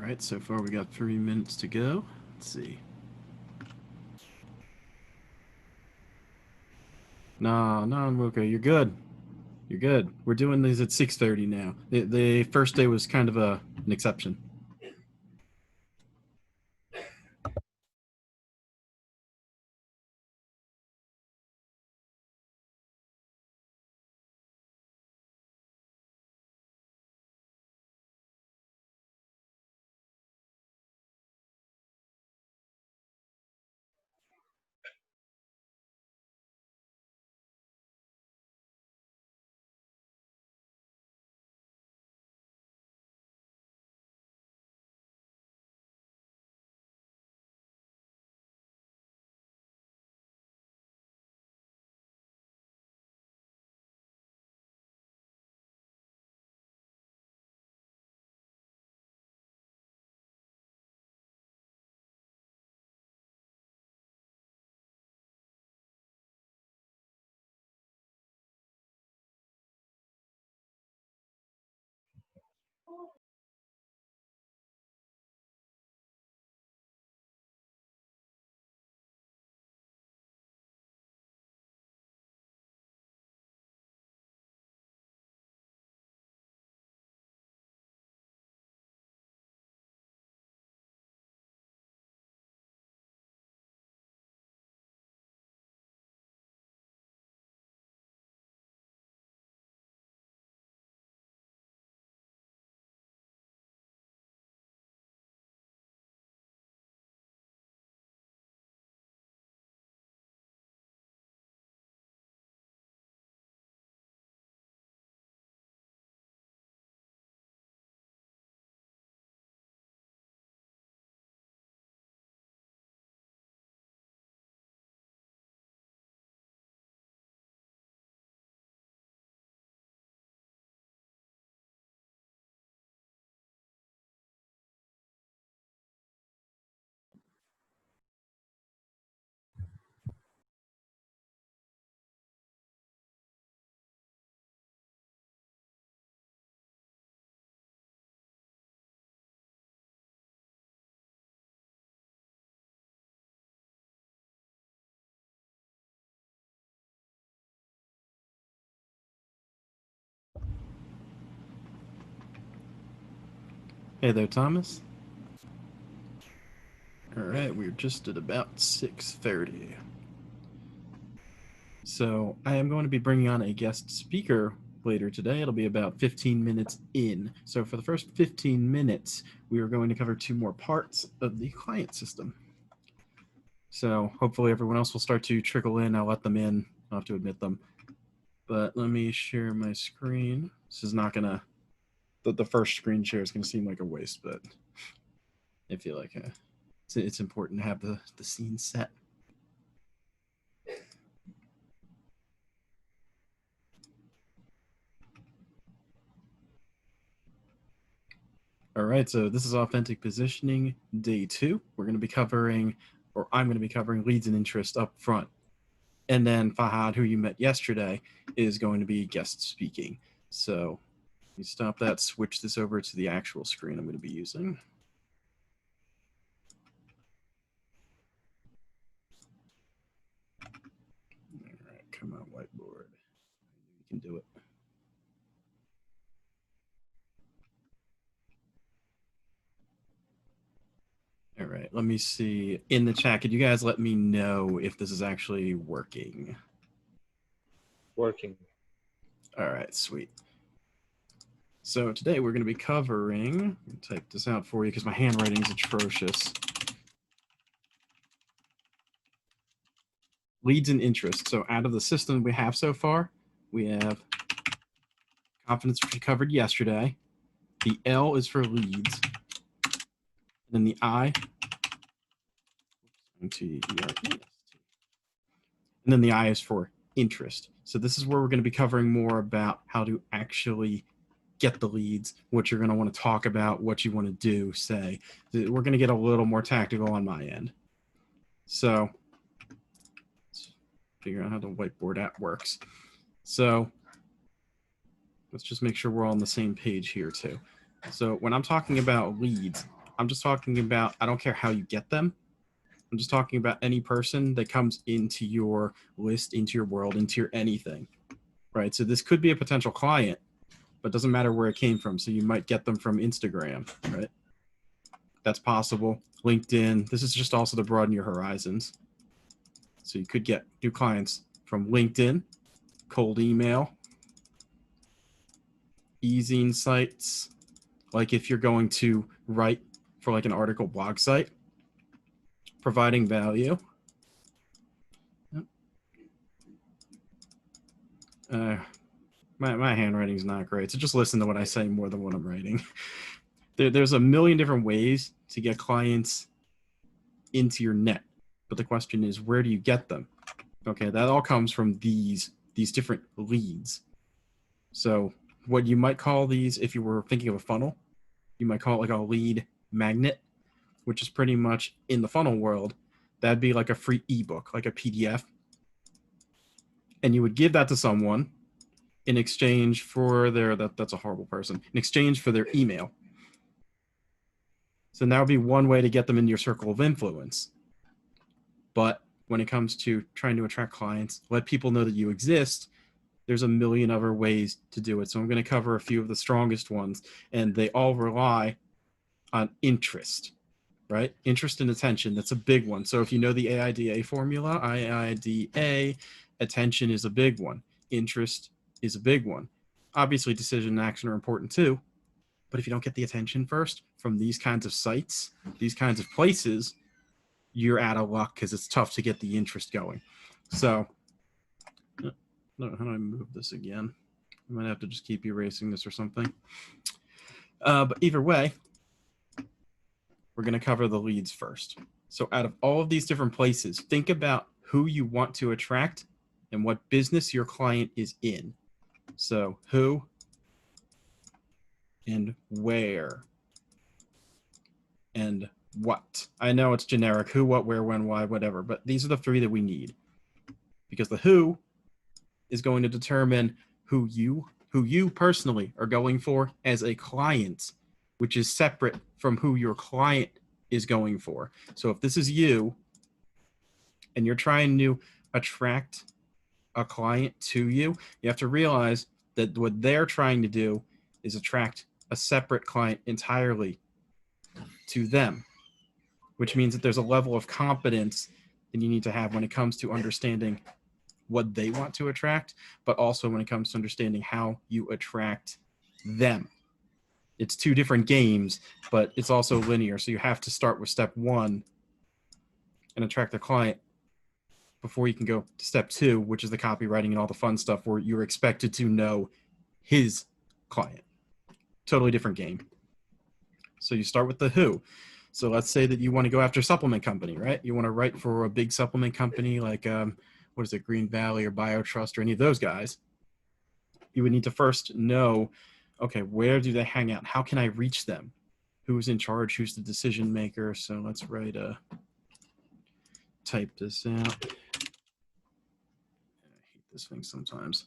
right, so far we got 3 minutes to go. Let's see. No, no, okay, you're good. You're good. We're doing these at 6:30 now. The first day was kind of an exception. Hey there, Thomas. All right, we're just at about 6:30. So I am going to be bringing on a guest speaker later today. It'll be about 15 minutes in. So for the first 15 minutes, we are going to cover two more parts of the client system. So hopefully everyone else will start to trickle in. I'll let them in. I'll have to admit them. But let me share my screen. This is not gonna. The first screen share is gonna seem like a waste, but I feel like it's important to have the scene set. All right, so this is authentic positioning day 2. We're going to be covering, or I'm going to be covering leads and interest up front. And then Fahad, who you met yesterday, is going to be guest speaking. So you stop that, switch this over to the actual screen I'm going to be using. All right, come on, whiteboard. You can do it. All right, let me see in the chat. Could you guys let me know if this is actually working? Working. All right, sweet. So today we're going to be covering, type this out for you because my handwriting is atrocious. Leads and interest. So out of the system we have so far, we have confidence, which we covered yesterday. The L is for leads. And then the I, and then the I is for interest. So this is where we're going to be covering more about how to actually get the leads, what you're going to want to talk about, what you want to do, say. We're going to get a little more tactical on my end. So let's figure out how the whiteboard app works. So let's just make sure we're all on the same page here too. So when I'm talking about leads, I'm just talking about, I don't care how you get them. I'm just talking about any person that comes into your list, into your world, into your anything, right? So this could be a potential client, but doesn't matter where it came from. So you might get them from Instagram, right? That's possible. LinkedIn. This is just also to broaden your horizons. So you could get new clients from LinkedIn, cold email, e-zine sites. Like if you're going to write for like an article blog site, providing value. My handwriting's not great, so just listen to what I say more than what I'm writing. There's a million different ways to get clients into your net, but the question is, where do you get them? Okay, that all comes from these different leads. So what you might call these, if you were thinking of a funnel, you might call it like a lead magnet, which is pretty much in the funnel world. That'd be like a free ebook, like a PDF. And you would give that to someone in exchange for their, that's a horrible person, in exchange for their email. So that would be one way to get them into your circle of influence. But when it comes to trying to attract clients, let people know that you exist, there's a million other ways to do it. So I'm going to cover a few of the strongest ones, and they all rely on interest, right? Interest and attention. That's a big one. So if you know the AIDA formula, AIDA, attention is a big one. Interest is a big one. Obviously, decision and action are important too. But if you don't get the attention first from these kinds of sites, these kinds of places, you're out of luck because it's tough to get the interest going. So, how do I move this again? I might have to just keep erasing this or something. But either way, we're going to cover the leads first. So out of all of these different places, think about who you want to attract and what business your client is in. So who and where and what. I know it's generic, who, what, where, when, why, whatever, but these are the three that we need. Because the who is going to determine who you personally are going for as a client, which is separate from who your client is going for. So if this is you and you're trying to attract a client to you, you have to realize that what they're trying to do is attract a separate client entirely to them, which means that there's a level of competence that you need to have when it comes to understanding what they want to attract, but also when it comes to understanding how you attract them. It's two different games, but it's also linear. So you have to start with step one and attract the client before you can go to step two, which is the copywriting and all the fun stuff where you're expected to know his client. Totally different game. So you start with the who. So let's say that you want to go after a supplement company, right? You want to write for a big supplement company like, what is it, Green Valley or BioTrust or any of those guys. You would need to first know, okay, where do they hang out? How can I reach them? Who's in charge? Who's the decision maker? So let's type this out. I hate this thing sometimes.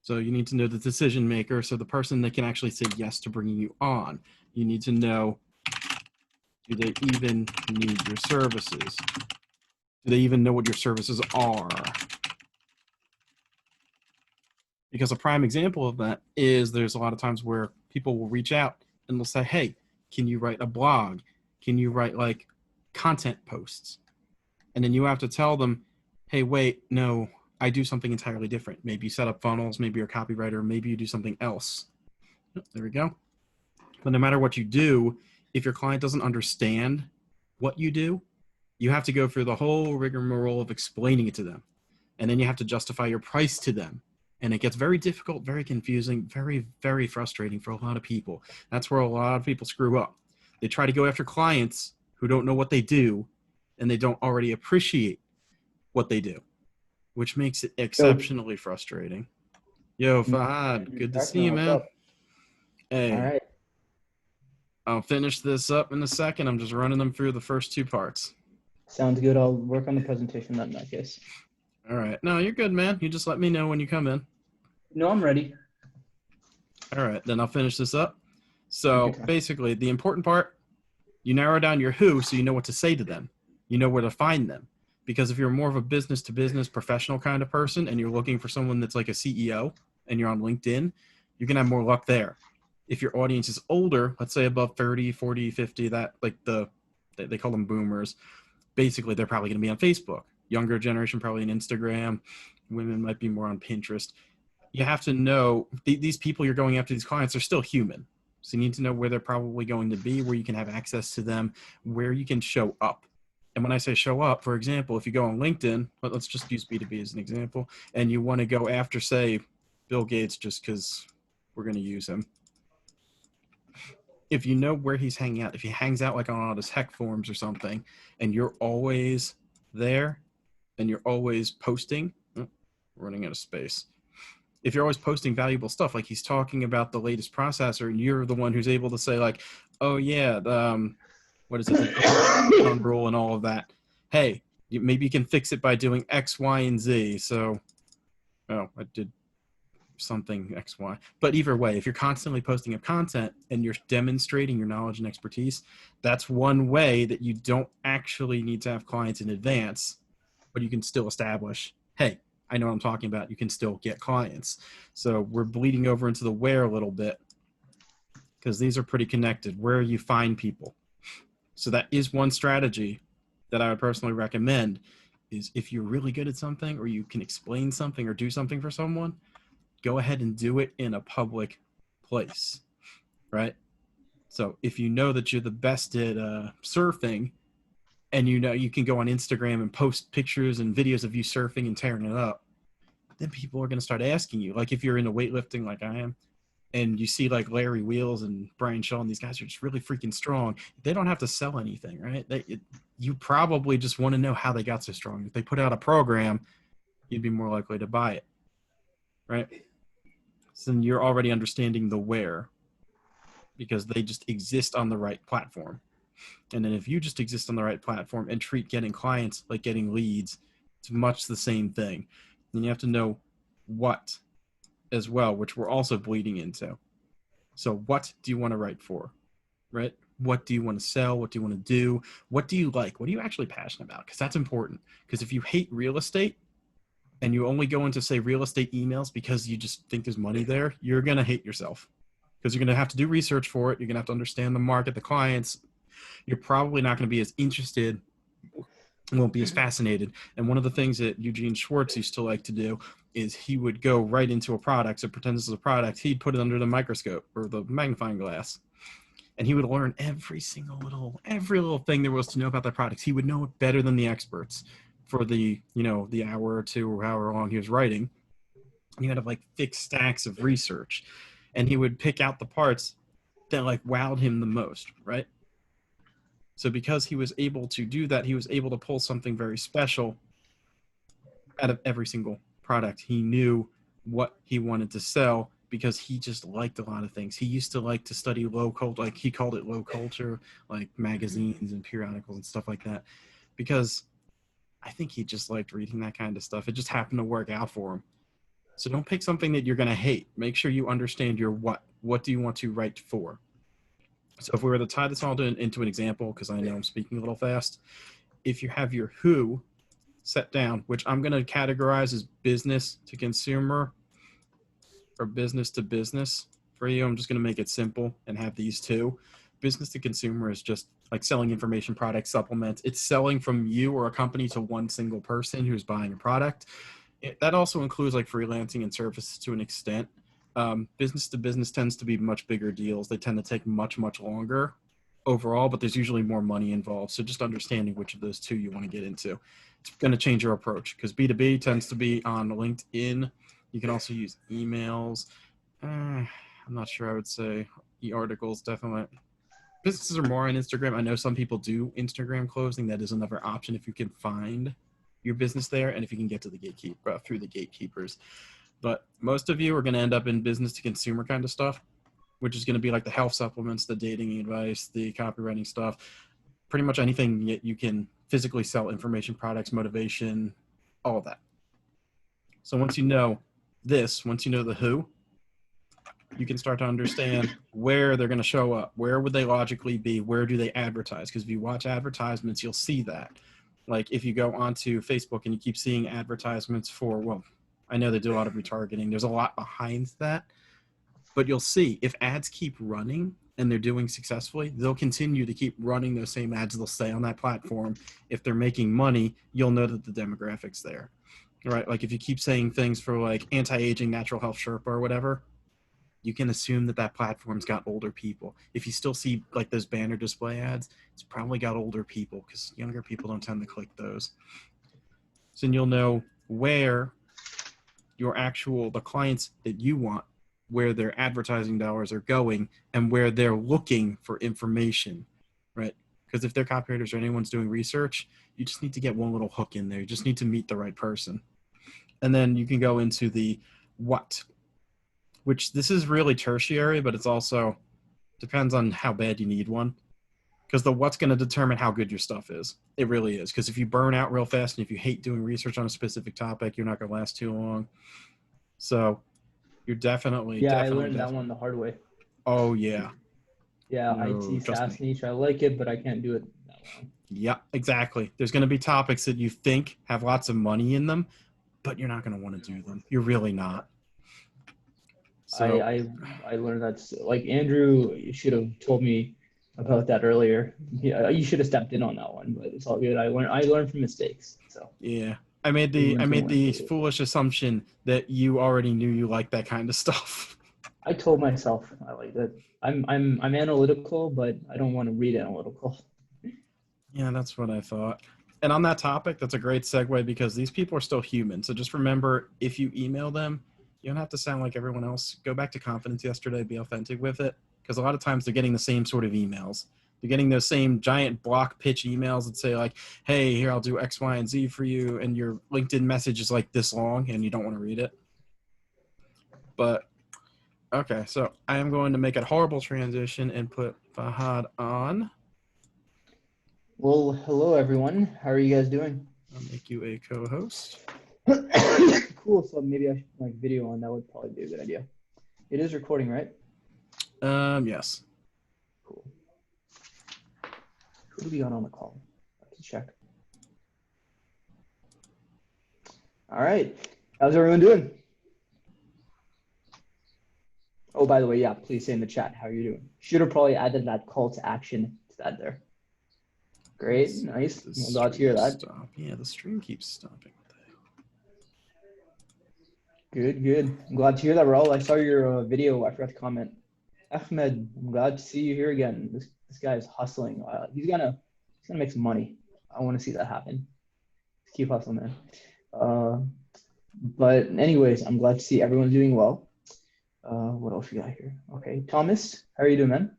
So you need to know the decision maker, so the person that can actually say yes to bringing you on. You need to know, do they even need your services? Do they even know what your services are? Because a prime example of that is there's a lot of times where people will reach out and they'll say, hey, can you write a blog? Can you write like content posts? And then you have to tell them, hey, wait, no, I do something entirely different. Maybe you set up funnels, maybe you're a copywriter, maybe you do something else. There we go. But no matter what you do, if your client doesn't understand what you do, you have to go through the whole rigmarole of explaining it to them. And then you have to justify your price to them. And it gets very difficult, very confusing, very, very frustrating for a lot of people. That's where a lot of people screw up. They try to go after clients who don't know what they do, and they don't already appreciate what they do, which makes it exceptionally frustrating. Yo, Fahad, good to see you, man. Hey, All right. I'll finish this up in a second. I'm just running them through the first two parts. Sounds good. I'll work on the presentation in that case. All right. No, you're good, man. You just let me know when you come in. No, I'm ready. All right, then I'll finish this up. So Good time. basically, the important part, you narrow down your who so you know what to say to them. You know where to find them. Because if you're more of a business to business professional kind of person and you're looking for someone that's like a CEO and you're on LinkedIn, you're going to have more luck there. If your audience is older, let's say above 30, 40, 50, that like they call them boomers, basically they're probably going to be on Facebook. Younger generation probably on Instagram. Women might be more on Pinterest. You have to know these people you're going after, these clients are still human. So you need to know where they're probably going to be, where you can have access to them, where you can show up. And when I say show up, for example, if you go on LinkedIn, let's just use B2B as an example, and you want to go after, say, Bill Gates, just because we're going to use him. If you know where he's hanging out, if he hangs out like on all his Heck forums or something, and you're always there and you're always posting, running out of space. If you're always posting valuable stuff, like he's talking about the latest processor, and you're the one who's able to say like, oh yeah, what is it, the rule and all of that. Hey, maybe you can fix it by doing X, Y, and Z. So, oh, I did something X, Y. But either way, if you're constantly posting up content and you're demonstrating your knowledge and expertise, that's one way that you don't actually need to have clients in advance, but you can still establish, hey, I know what I'm talking about. You can still get clients. So we're bleeding over into the where a little bit because these are pretty connected. Where you find people. So that is one strategy that I would personally recommend is if you're really good at something or you can explain something or do something for someone, go ahead and do it in a public place, right? So if you know that you're the best at surfing and you know you can go on Instagram and post pictures and videos of you surfing and tearing it up, then people are going to start asking you. Like if you're into weightlifting like I am, and you see like Larry Wheels and Brian Shaw and these guys are just really freaking strong. They don't have to sell anything, right? You probably just want to know how they got so strong. If they put out a program, you'd be more likely to buy it, right? So then you're already understanding the where because they just exist on the right platform. And then if you just exist on the right platform and treat getting clients like getting leads, it's much the same thing. And you have to know what as well, which we're also bleeding into. So what do you want to write for, right? What do you want to sell? What do you want to do? What do you like? What are you actually passionate about? Because that's important. Because if you hate real estate and you only go into, say, real estate emails because you just think there's money there, you're going to hate yourself because you're going to have to do research for it. You're going to have to understand the market, the clients. You're probably not going to be as interested, won't be as fascinated. And one of the things that Eugene Schwartz used to like to do is he would go right into a product, so pretend this is a product, he'd put it under the microscope or the magnifying glass. And he would learn every little thing there was to know about that product. He would know it better than the experts for the hour or two or however long he was writing. He had like thick stacks of research. And he would pick out the parts that like wowed him the most, right? So because he was able to do that, he was able to pull something very special out of every single product. He knew what he wanted to sell because he just liked a lot of things. He used to like to study low culture, like he called it low culture, like magazines and periodicals and stuff like that, because I think he just liked reading that kind of stuff. It just happened to work out for him. So don't pick something that you're going to hate. Make sure you understand your what. What do you want to write for? So if we were to tie this all into an example, because I know I'm speaking a little fast, if you have your who set down, which I'm going to categorize as business to consumer or business to business for you, I'm just going to make it simple and have these two. Business to consumer is just like selling information, products, supplements. It's selling from you or a company to one single person who's buying a product. That also includes like freelancing and services to an extent. Business to business tends to be much bigger deals. They tend to take much, much longer overall, but there's usually more money involved. So just understanding which of those two you want to get into. It's going to change your approach because B2B tends to be on LinkedIn. You can also use emails. I'm not sure I would say e-articles, definitely. Businesses are more on Instagram. I know some people do Instagram closing. That is another option if you can find your business there and if you can get to the gatekeeper through the gatekeepers. But most of you are going to end up in business to consumer kind of stuff, which is going to be like the health supplements, the dating advice, the copywriting stuff, pretty much anything that you can physically sell, information, products, motivation, all of that. So once you know this, once you know the who, you can start to understand where they're going to show up. Where would they logically be? Where do they advertise? Because if you watch advertisements, you'll see that. Like if you go onto Facebook and you keep seeing advertisements for, well, I know they do a lot of retargeting. There's a lot behind that. But you'll see if ads keep running and they're doing successfully, they'll continue to keep running those same ads. They'll stay on that platform. If they're making money, you'll know that the demographic's there. Right? Like if you keep saying things for like anti-aging natural health Sherpa or whatever, you can assume that that platform's got older people. If you still see like those banner display ads, it's probably got older people because younger people don't tend to click those. So then you'll know where the clients that you want, where their advertising dollars are going and where they're looking for information, right? Because if they're copywriters or anyone's doing research, you just need to get one little hook in there. You just need to meet the right person. And then you can go into the what, which this is really tertiary, but it's also depends on how bad you need one. Because the what's going to determine how good your stuff is. It really is. Because if you burn out real fast and if you hate doing research on a specific topic, you're not going to last too long. So you're definitely. I learned that one the hard way. Oh, yeah. Yeah, No, IT trust SaaS me. niche. I like it, but I can't do it that long. Yeah, exactly. There's going to be topics that you think have lots of money in them, but you're not going to want to do them. You're really not. So I learned that's like Andrew should have told me about that earlier. Yeah, you should have stepped in on that one, but it's all good. I learned from mistakes. So yeah, I made the foolish assumption that you already knew you liked that kind of stuff. I told myself I like that. I'm analytical, but I don't want to read analytical. Yeah, that's what I thought. And on that topic, that's a great segue because these people are still human. So just remember, if you email them, you don't have to sound like everyone else. Go back to confidence yesterday, be authentic with it. Because a lot of times they're getting the same sort of emails. They're getting those same giant block pitch emails that say like, hey, here, I'll do X, Y, and Z for you. And your LinkedIn message is like this long and you don't want to read it. But, okay, so I am going to make a horrible transition and put Fahad on. Well, hello everyone. How are you guys doing? I'll make you a co-host. Cool. So maybe I should put my video on. That would probably be a good idea. It is recording, right? Yes. Cool. Who do we got on the call? Let's check. All right. How's everyone doing? Oh, by the way, yeah, please say in the chat how you're doing. Should have probably added that call to action to that there. Great, nice. I'm glad to hear that. Stop. Yeah, the stream keeps stopping. Good, good. I'm glad to hear that, Raul. I saw your video. I forgot to comment. Ahmed, I'm glad to see you here again. This guy is hustling. He's gonna make some money. I want to see that happen. Keep hustling, man. But anyways, I'm glad to see everyone's doing well. What else we got here? Okay, Thomas, how are you doing, man?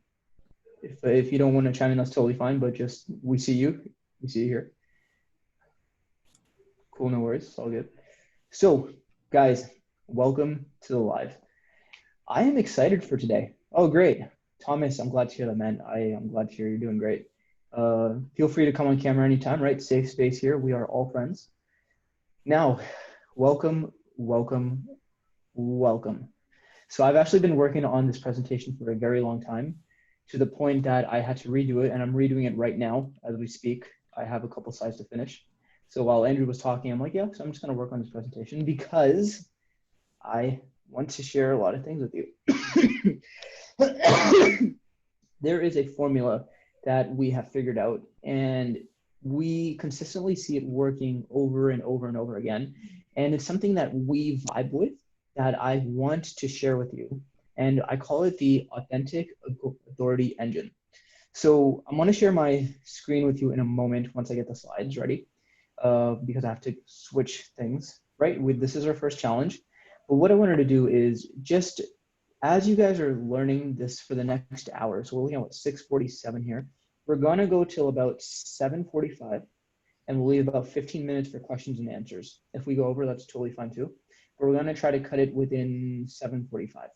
If you don't want to chime in, that's totally fine. But just we see you here. Cool, no worries. It's all good. So, guys, welcome to the live. I am excited for today. Oh, great, Thomas. I'm glad to hear that, man. I am glad to hear you're doing great. Feel free to come on camera anytime, right? Safe space here. We are all friends. Now, welcome. So I've actually been working on this presentation for a very long time, to the point that I had to redo it, and I'm redoing it right now as we speak. I have a couple slides to finish. So while Andrew was talking, I'm like, yeah, so I'm just gonna work on this presentation because I want to share a lot of things with you. There is a formula that we have figured out, and we consistently see it working over and over and over again. And it's something that we vibe with, that I want to share with you. And I call it the Authentic Authority Engine. So I'm going to share my screen with you in a moment once I get the slides ready, because I have to switch things, right? This is our first challenge. But what I wanted to do is just, as you guys are learning this for the next hour, so we're looking at 6:47 here, we're going to go till about 7:45, and we'll leave about 15 minutes for questions and answers. If we go over, that's totally fine too. But we're going to try to cut it within 7:45.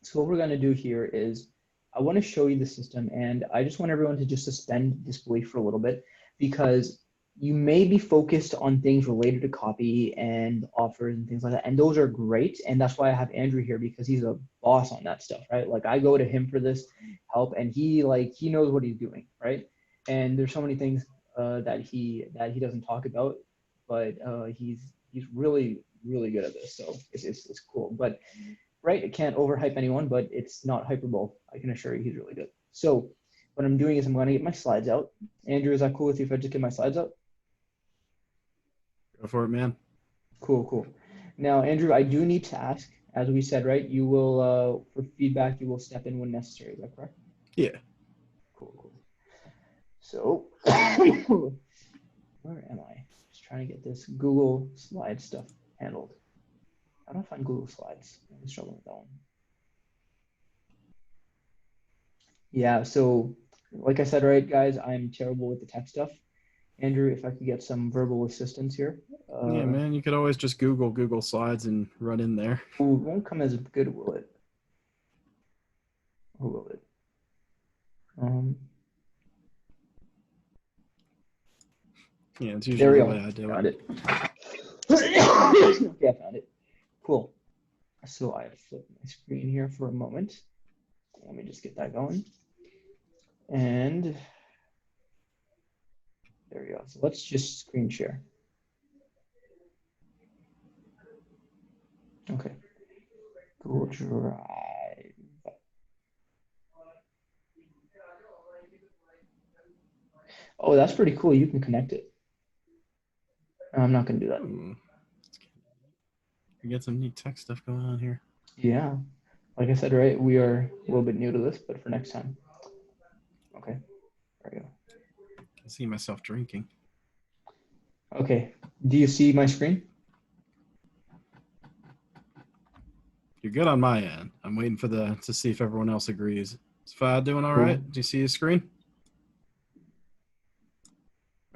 So what we're going to do here is, I want to show you the system, and I just want everyone to just suspend disbelief for a little bit, because you may be focused on things related to copy and offers and things like that. And those are great. And that's why I have Andrew here, because he's a boss on that stuff, right? Like I go to him for this help, and he knows what he's doing, right? And there's so many things that he doesn't talk about, but he's really good at this. So it's cool. But right, it can't overhype anyone, but it's not hyperbole. I can assure you he's really good. So what I'm doing is I'm going to get my slides out. Andrew, is that cool with you if I just get my slides out? Go for it, man. Cool. Now, Andrew, I do need to ask, as we said, right, you will, for feedback, you will step in when necessary. Is that correct? Yeah. Cool. So, where am I? Just trying to get this Google Slide stuff handled. How do I find Google Slides? I'm struggling with that one. Yeah, so like I said, right, guys, I'm terrible with the tech stuff. Andrew, if I could get some verbal assistance here. Yeah, man, you could always just Google Slides and run in there. It won't come as good, will it? Or will it? Yeah, it's usually the way I do Found it. Yeah, I found it. Cool. So I flipped my screen here for a moment. Let me just get that going. And there we go. So let's just screen share. Okay. Google Drive. Oh, that's pretty cool. You can connect it. I'm not going to do that. We got some neat tech stuff going on here. Yeah. Like I said, right, we are a little bit new to this, but for next time. Okay. There we go. I can see myself drinking. Okay. Do you see my screen? You're good on my end. I'm waiting for to see if everyone else agrees. Is Fahad doing all right? Do you see his screen?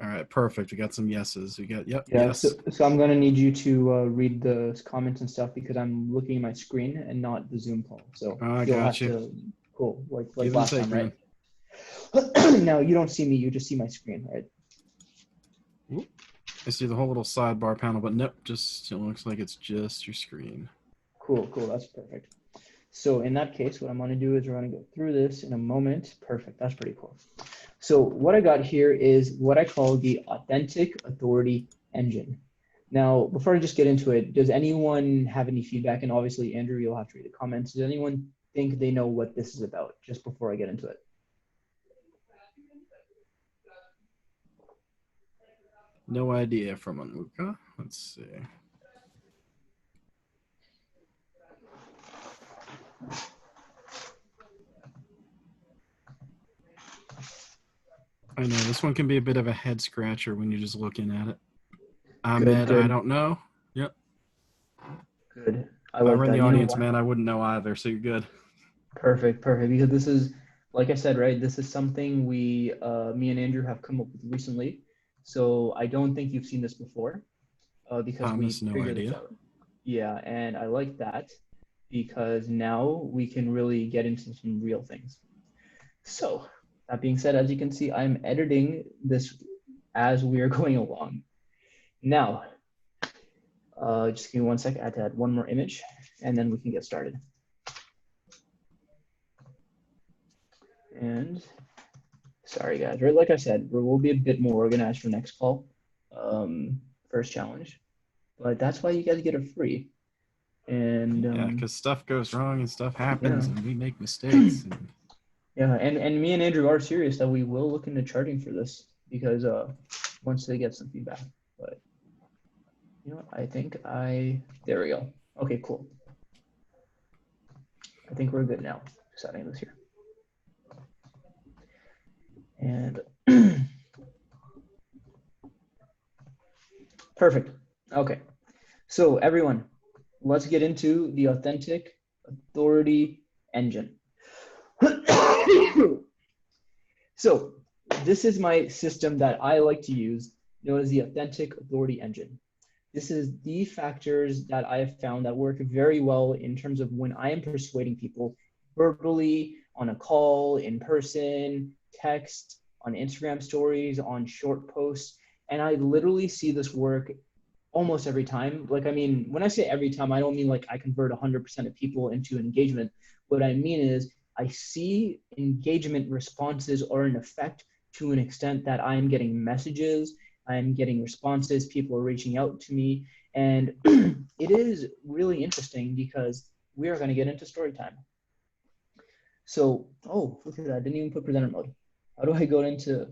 All right, perfect. We got some yeses. We got yes. So I'm gonna need you to read the comments and stuff, because I'm looking at my screen and not the Zoom call. So I got you. Cool. Like Give last and take, time, right? man. Now you don't see me. You just see my screen, right? Ooh. I see the whole little sidebar panel, but nope. It looks like it's just your screen. Cool. That's perfect. So in that case, what I'm going to do is we're going to go through this in a moment. Perfect. That's pretty cool. So what I got here is what I call the Authentic Authority Engine. Now, before I just get into it, does anyone have any feedback? And obviously, Andrew, you'll have to read the comments. Does anyone think they know what this is about, just before I get into it? No idea from Anuka. Let's see. I know this one can be a bit of a head scratcher when you're just looking at it. Ahmed, Good. I don't know. Yep. Good. I were in the audience, man, I wouldn't know either, so you're good. Perfect. Because this is, like I said, right, this is something me and Andrew have come up with recently. So I don't think you've seen this before, because Thomas, we figured this out. Yeah, and I like that, because now we can really get into some real things. So that being said, as you can see, I'm editing this as we are going along. Now, just give me 1 sec. I had to add one more image, and then we can get started. And sorry, guys. Right, like I said, we'll be a bit more organized for next call, first challenge. But that's why you guys get it free. And yeah, because stuff goes wrong and stuff happens, and we make mistakes. And... Yeah, and me and Andrew are serious that we will look into charging for this, because once they get some feedback. But you know what? I think there we go. Okay, cool. I think we're good now. Setting this here. And perfect. Okay. So everyone, let's get into the Authentic Authority Engine. So this is my system that I like to use, known as the Authentic Authority Engine. This is the factors that I have found that work very well in terms of when I am persuading people verbally, on a call, in person, text, on Instagram stories, on short posts, And I literally see this work almost every time. Like, I mean, when I say every time, I don't mean like I convert 100% of people into engagement. What I mean is I see engagement responses are in effect to an extent that I'm getting messages, I'm getting responses, people are reaching out to me. And it is really interesting because we are going to get into story time. So, oh, look at that. I didn't even put presenter mode. How do I go into,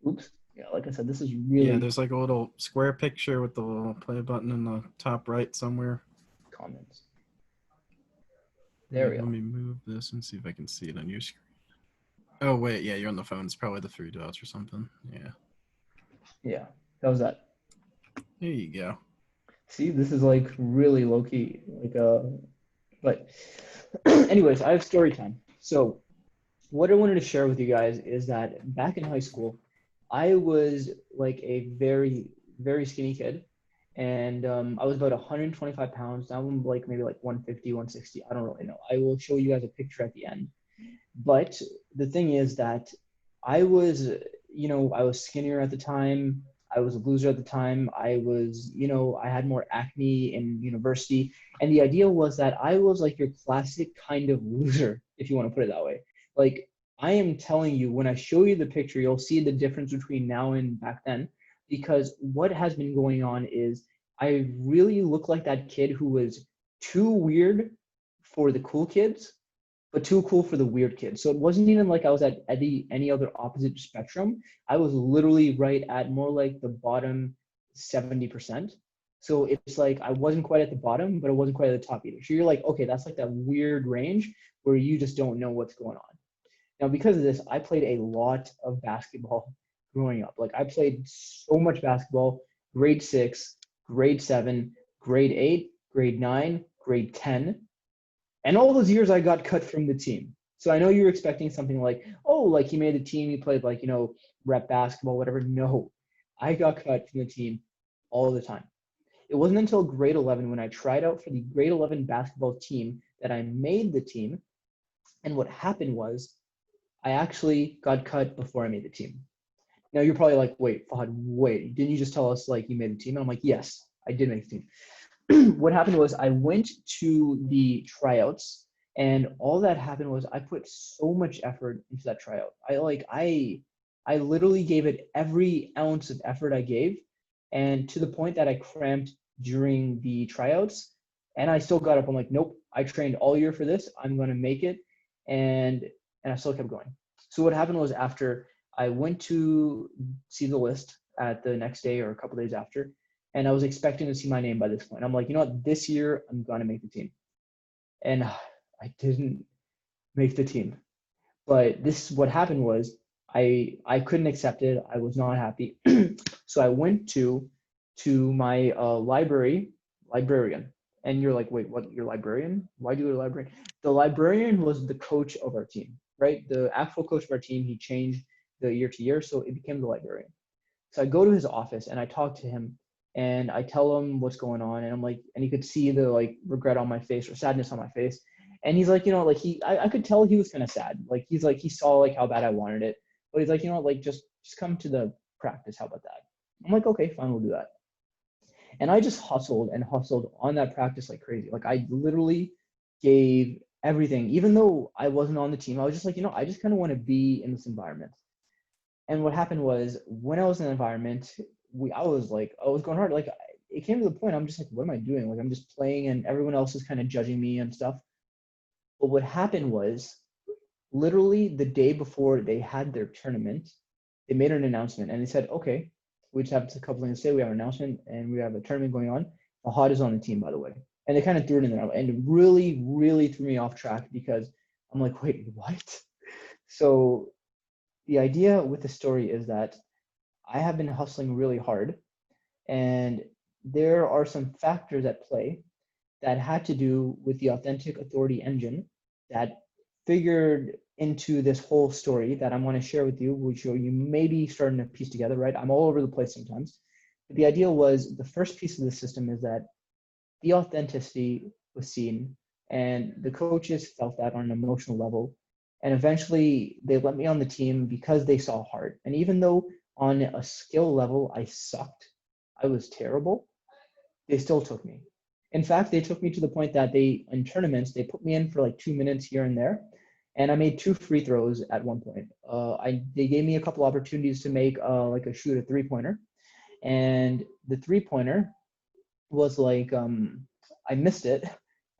oops. Yeah, like I said, this is Yeah, really there's like a little square picture with the little play button in the top right somewhere. comments. Yeah, There we let go. me move this and see if I can see it on your screen. Oh wait, yeah, you're on the phone. It's probably the three dots or something. Yeah. Yeah, that was that. There you go. See, this is like really low key. But anyways, I have story time. So what I wanted to share with you guys is that back in high school, I was like a very, very skinny kid. And I was about 125 pounds. Now I'm like maybe like 150, 160. I don't really know. I will show you guys a picture at the end. But the thing is that I was, I was skinnier at the time. I was a loser at the time. I was, I had more acne in university. And the idea was that I was like your classic kind of loser, if you want to put it that way. Like, I am telling you, when I show you the picture, you'll see the difference between now and back then. Because what has been going on is I really look like that kid who was too weird for the cool kids but too cool for the weird kids. So it wasn't even like I was at any other opposite spectrum. I was literally right at more like the bottom 70%. So it's like I wasn't quite at the bottom, but I wasn't quite at the top either. So you're like, okay, that's like that weird range where you just don't know what's going on. Now, because of this, I played a lot of basketball growing up. Like I played so much basketball, grade 6, grade 7, grade 8, grade 9, grade 10, and all those years I got cut from the team. So I know you're expecting something like, oh, like he made the team, he played like, rep basketball, whatever. No, I got cut from the team all the time. It wasn't until grade 11 when I tried out for the grade 11 basketball team that I made the team. And what happened was I actually got cut before I made the team. Now you're probably like, wait, Fahad, wait, didn't you just tell us like you made the team? And I'm like, yes, I did make the team. What happened was I went to the tryouts and all that happened was I put so much effort into that tryout. I literally gave it every ounce of effort I gave, and to the point that I cramped during the tryouts, and I still got up. I'm like, nope, I trained all year for this. I'm gonna make it, and I still kept going. So what happened was after I went to see the list at the next day or a couple days after, and I was expecting to see my name by this point. I'm like, you know what? This year I'm gonna make the team, and I didn't make the team. But this what happened was I couldn't accept it. I was not happy, so I went to my librarian, and you're like, wait, what? Your librarian? Why do you go to librarian? The librarian was the coach of our team, right? The actual coach of our team. He changed the year to year, so it became the librarian. So I go to his office and I talk to him and I tell him what's going on. And I'm like, and you could see the like regret on my face or sadness on my face. And he's like, like I could tell he was kind of sad. Like he's like, he saw like how bad I wanted it. But he's like, like just come to the practice. How about that? I'm like, okay, fine, we'll do that. And I just hustled and hustled on that practice like crazy. Like I literally gave everything, even though I wasn't on the team. I was just like, I just kind of want to be in this environment. And what happened was when I was in the environment, I was going hard. Like it came to the point I'm just like, what am I doing? Like I'm just playing and everyone else is kind of judging me and stuff. But what happened was literally the day before they had their tournament, they made an announcement and they said, okay, we just have a couple things to say. We have an announcement and we have a tournament going on. Fahad is on the team, by the way. And they kind of threw it in there and it really, really threw me off track because I'm like, wait, what? So the idea with the story is that I have been hustling really hard, and there are some factors at play that had to do with the authentic authority engine that figured into this whole story that I'm going to share with you, which you may be starting to piece together, right? I'm all over the place sometimes. But the idea was the first piece of the system is that the authenticity was seen, and the coaches felt that on an emotional level. And eventually they let me on the team because they saw heart. And even though on a skill level, I sucked. I was terrible. They still took me. In fact, they took me to the point that in tournaments, they put me in for like 2 minutes here and there. And I made 2 free throws at one point. They gave me a couple opportunities to make like a shoot a 3-pointer. And the 3-pointer was like, I missed it.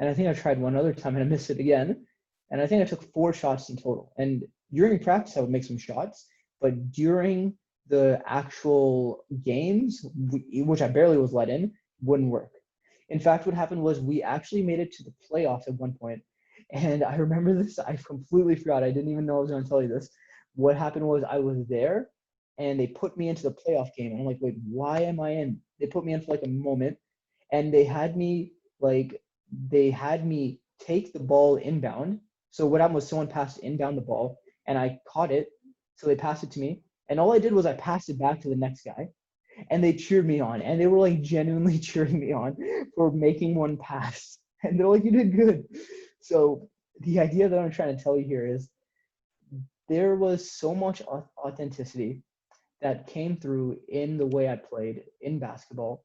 And I think I tried one other time and I missed it again. And I think I took 4 shots in total. And during practice, I would make some shots. But during the actual games, which I barely was let in, wouldn't work. In fact, what happened was we actually made it to the playoffs at one point. And I remember this, I completely forgot. I didn't even know I was going to tell you this. What happened was I was there and they put me into the playoff game. And I'm like, wait, why am I in? They put me in for like a moment and they had me take the ball inbound. So what happened was someone passed inbound the ball and I caught it. So they passed it to me. And all I did was I passed it back to the next guy. And they cheered me on. And they were like genuinely cheering me on for making one pass. And they're like, you did good. So the idea that I'm trying to tell you here is there was so much authenticity that came through in the way I played in basketball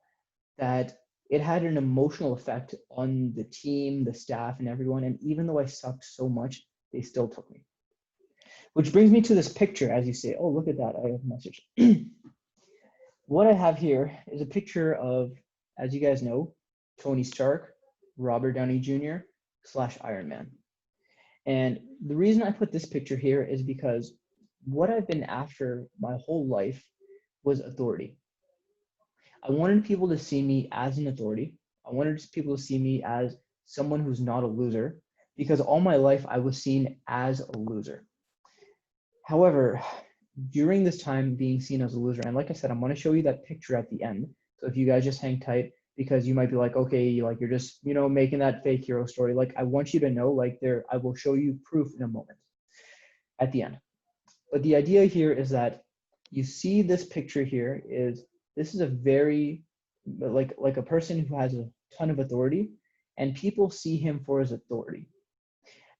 that it had an emotional effect on the team, the staff, and everyone. And even though I sucked so much, they still took me. Which brings me to this picture, as you say, oh, look at that, I have a message. What I have here is a picture of, as you guys know, Tony Stark, Robert Downey Jr. / Iron Man. And the reason I put this picture here is because what I've been after my whole life was authority. I wanted people to see me as an authority. I wanted people to see me as someone who's not a loser, because all my life I was seen as a loser. However, during this time being seen as a loser, and like I said, I'm going to show you that picture at the end. So if you guys just hang tight, because you might be like, okay, like you're just, making that fake hero story. Like I want you to know, like I will show you proof in a moment at the end. But the idea here is that you see this picture here this is a very, like a person who has a ton of authority and people see him for his authority.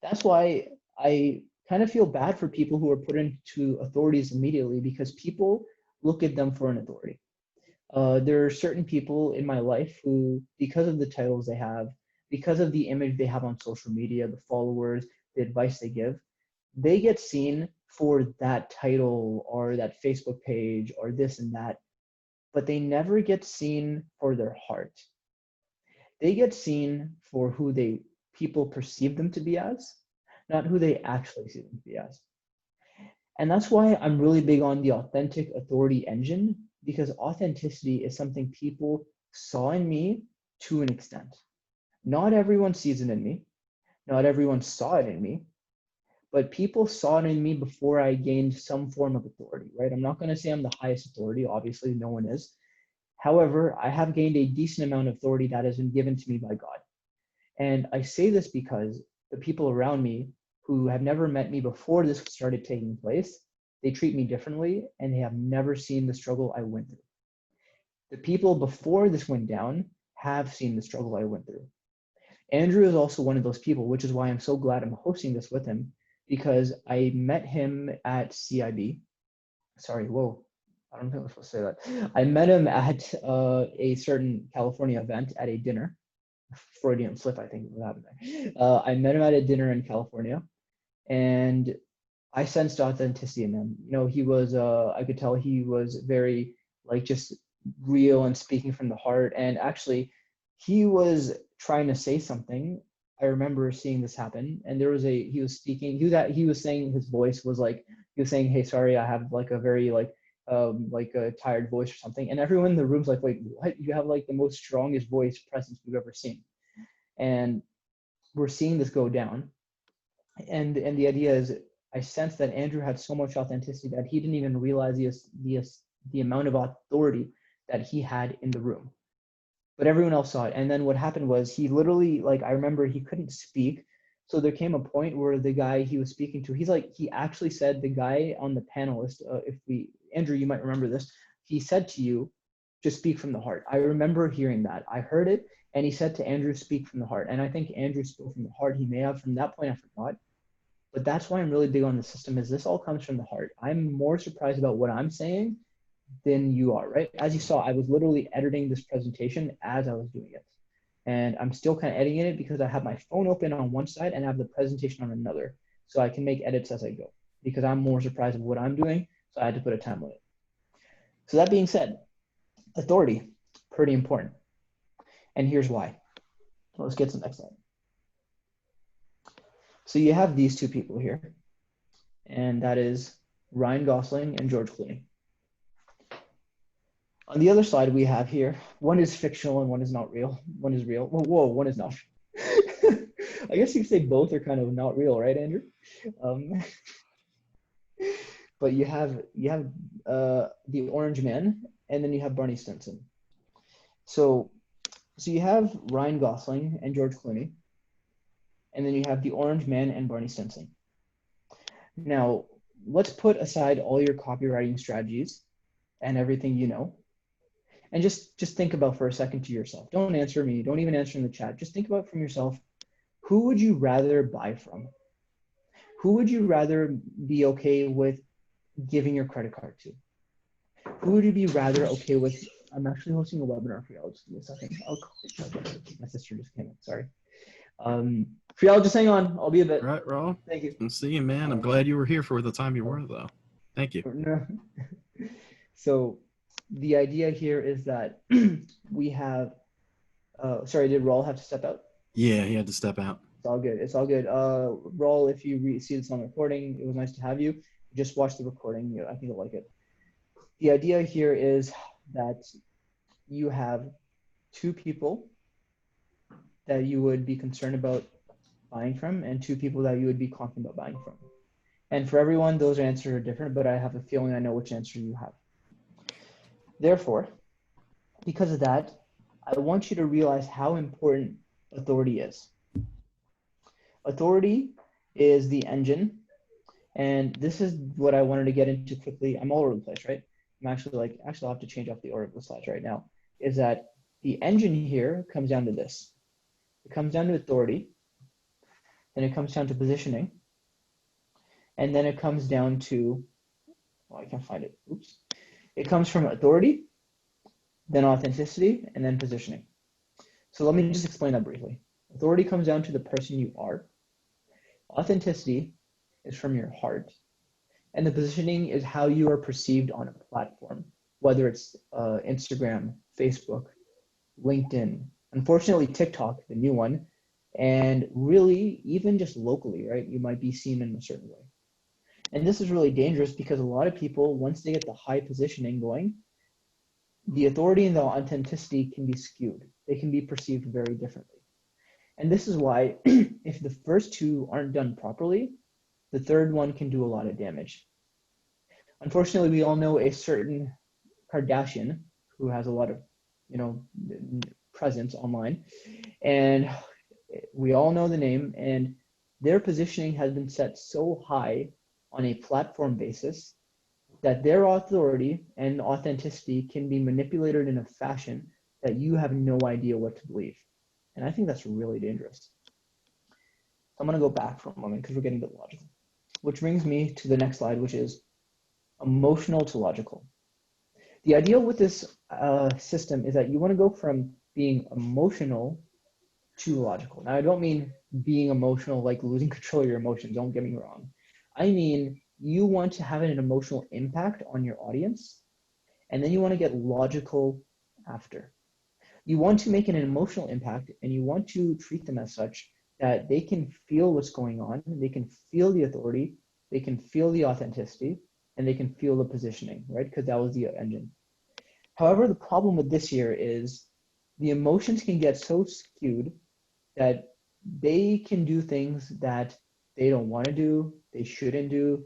That's why I kind of feel bad for people who are put into authorities immediately, because people look at them for an authority. There are certain people in my life who, because of the titles they have, because of the image they have on social media, the followers, the advice they give, they get seen for that title or that Facebook page or this and that, but they never get seen for their heart. They get seen for who people perceive them to be as, not who they actually see them to be as. And that's why I'm really big on the authentic authority engine, because authenticity is something people saw in me to an extent. Not everyone sees it in me. Not everyone saw it in me, but people saw it in me before I gained some form of authority, right? I'm not going to say I'm the highest authority. Obviously, no one is. However, I have gained a decent amount of authority that has been given to me by God. And I say this because the people around me who have never met me before this started taking place, they treat me differently and they have never seen the struggle I went through. The people before this went down have seen the struggle I went through. Andrew is also one of those people, which is why I'm so glad I'm hosting this with him, because I met him at CIB. Sorry, whoa, I don't think I'm supposed to say that. I met him at a certain California event at a dinner. Freudian slip, I think what happened there. I met him at a dinner in California, and I sensed authenticity in him. He was, I could tell he was very just real and speaking from the heart. And actually, he was trying to say something. I remember seeing this happen, and he was speaking. He was saying his voice was he was saying, "Hey, sorry, I have a very a tired voice or something." And everyone in the room's like, "Wait, what? You have the most strongest voice presence we've ever seen." And we're seeing this go down. And the idea is, I sense that Andrew had so much authenticity that he didn't even realize the amount of authority that he had in the room. But everyone else saw it. And then what happened was he literally, I remember he couldn't speak. So there came a point where the guy he was speaking to, he actually said, the guy on the panelist, Andrew, you might remember this, he said to you, just speak from the heart. I remember hearing that. I heard it, and he said to Andrew, speak from the heart. And I think Andrew spoke from the heart. He may have, from that point, I forgot. But that's why I'm really big on the system, is this all comes from the heart. I'm more surprised about what I'm saying than you are, right? As you saw, I was literally editing this presentation as I was doing it. And I'm still kind of editing it because I have my phone open on one side and I have the presentation on another. So I can make edits as I go because I'm more surprised of what I'm doing. So I had to put a time limit. So that being said, authority, pretty important. And here's why. Well, let's get to the next slide. So you have these two people here, and that is Ryan Gosling and George Clooney. On the other side, we have here, one is fictional and one is not real. One is real. Whoa, one is not. I guess you could say both are kind of not real, right, Andrew? But you have the Orange Man, and then you have Barney Stinson. So you have Ryan Gosling and George Clooney, and then you have the Orange Man and Barney Stinson. Now, let's put aside all your copywriting strategies and everything you know, and just think about for a second to yourself. Don't answer me. Don't even answer in the chat. Just think about from yourself. Who would you rather buy from? Who would you rather be okay with giving your credit card to? Who would you be rather okay with? I'm actually hosting a webinar for y'all. Just give me a second. My sister just came in. Sorry. For y'all, just hang on. I'll be a bit. Right, Raul. Thank you. I'm seeing, man. I'm glad you were here for the time you were, though. Thank you. So the idea here is that we have, sorry, did Raul have to step out? Yeah, he had to step out. It's all good. It's all good. Raul, if you see this on recording, it was nice to have you. Just watch the recording. I think you'll like it. The idea here is that you have two people that you would be concerned about buying from and two people that you would be confident about buying from. And for everyone, those answers are different, but I have a feeling I know which answer you have. Therefore, because of that, I want you to realize how important authority is. Authority is the engine, and this is what I wanted to get into quickly. I'm all over the place, right? I'm actually I'll have to change off the order of the slides right now. Is that the engine here comes down to this. It comes down to authority, then it comes down to positioning, and then it comes down to, I can't find it. Oops. It comes from authority, then authenticity, and then positioning. So let me just explain that briefly. Authority comes down to the person you are. Authenticity is from your heart. And the positioning is how you are perceived on a platform, whether it's Instagram, Facebook, LinkedIn, unfortunately TikTok, the new one, and really even just locally, right? You might be seen in a certain way. And this is really dangerous because a lot of people, once they get the high positioning going, the authority and the authenticity can be skewed. They can be perceived very differently. And this is why if the first two aren't done properly, the third one can do a lot of damage. Unfortunately, we all know a certain Kardashian who has a lot of, presence online, and we all know the name, and their positioning has been set so high on a platform basis that their authority and authenticity can be manipulated in a fashion that you have no idea what to believe. And I think that's really dangerous. I'm going to go back for a moment because we're getting a bit logical, which brings me to the next slide, which is emotional to logical. The idea with this system is that you want to go from being emotional to logical. Now, I don't mean being emotional like losing control of your emotions. Don't get me wrong. I mean, you want to have an emotional impact on your audience, and then you want to get logical after. You want to make an emotional impact, and you want to treat them as such that they can feel what's going on, they can feel the authority, they can feel the authenticity, and they can feel the positioning, right? Because that was the engine. However, the problem with this here is the emotions can get so skewed that they can do things that they don't want to do, they shouldn't do,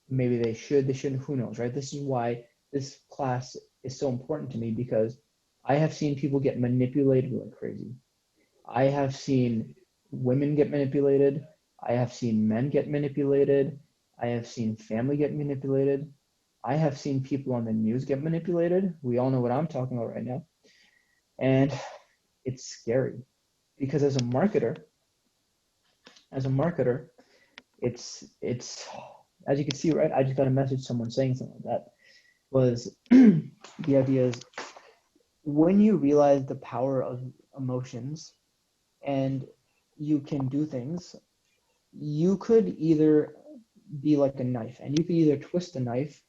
maybe they should, they shouldn't, who knows, right? This is why this class is so important to me, because I have seen people get manipulated like crazy. I have seen women get manipulated. I have seen men get manipulated. I have seen family get manipulated. I have seen people on the news get manipulated. We all know what I'm talking about right now. And it's scary because as a marketer, it's as you can see, right? I just got a message, someone saying something like that. was the idea is when you realize the power of emotions and you can do things, you could either be like a knife and you could either twist a knife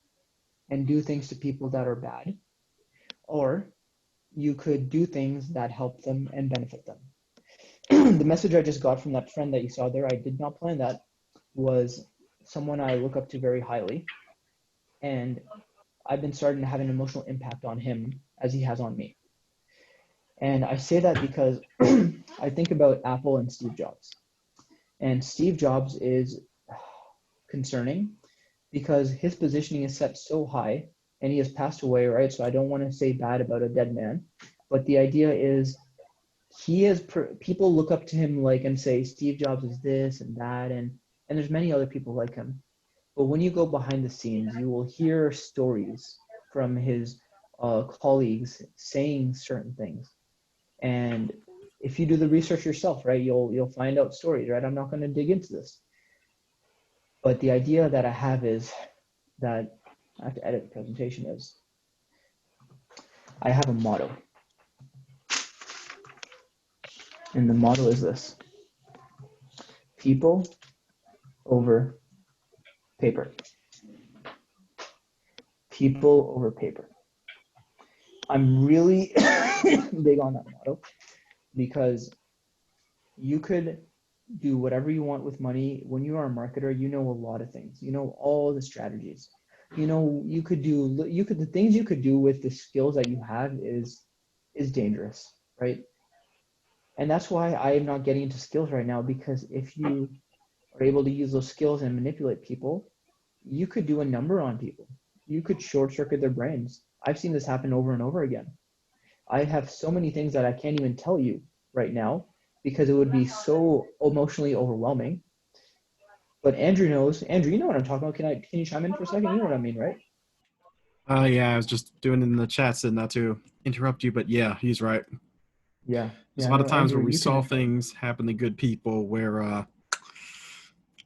and do things to people that are bad, or you could do things that help them and benefit them. The message I just got from that friend that you saw there, I did not plan that, was someone I look up to very highly. And I've been starting to have an emotional impact on him as he has on me. And I say that because I think about Apple and Steve Jobs. And Steve Jobs is concerning because his positioning is set so high and he has passed away, right? So I don't want to say bad about a dead man. But the idea is people look up to him like and say Steve Jobs is this and that, and there's many other people like him. But when you go behind the scenes, you will hear stories from his colleagues saying certain things. And if you do the research yourself, right, you'll find out stories, right? I'm not going to dig into this. But the idea that I have is that I have to edit the presentation is I have a motto. And the motto is this: people over paper. People over paper. I'm really big on that motto because you could do whatever you want with money. When you are a marketer, you know a lot of things. You know all the strategies. You know, the things you could do with the skills that you have is dangerous, right? And that's why I am not getting into skills right now, because if you are able to use those skills and manipulate people, you could do a number on people. You could short circuit their brains. I've seen this happen over and over again. I have so many things that I can't even tell you right now because it would be so emotionally overwhelming. But Andrew knows. Andrew, you know what I'm talking about. Can you chime in for a second? You know what I mean, right? Yeah, I was just doing it in the chat, said not to interrupt you, but yeah, he's right. Yeah. There's Yeah, a I lot of know, times Andrew, where we you saw can. things happen to good people where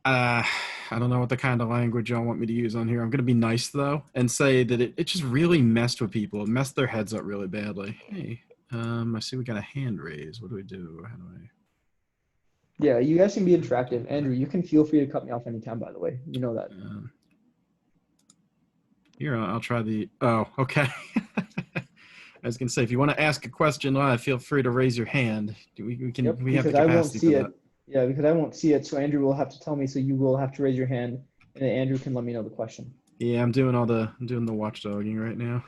I don't know what the kind of language y'all want me to use on here. I'm gonna be nice though and say that it just really messed with people. It messed their heads up really badly. Hey, I see we got a hand raised. What do we do? How do I Yeah, you guys can be interactive. Andrew, you can feel free to cut me off anytime, by the way. You know that. here, I'll try the okay. I was gonna say, if you want to ask a question live, feel free to raise your hand. Yep, We have the because I won't capacity for see that. it. Yeah, because I won't see it. So Andrew will have to tell me. So you will have to raise your hand, and then Andrew can let me know the question. Yeah, I'm doing the watchdogging right now.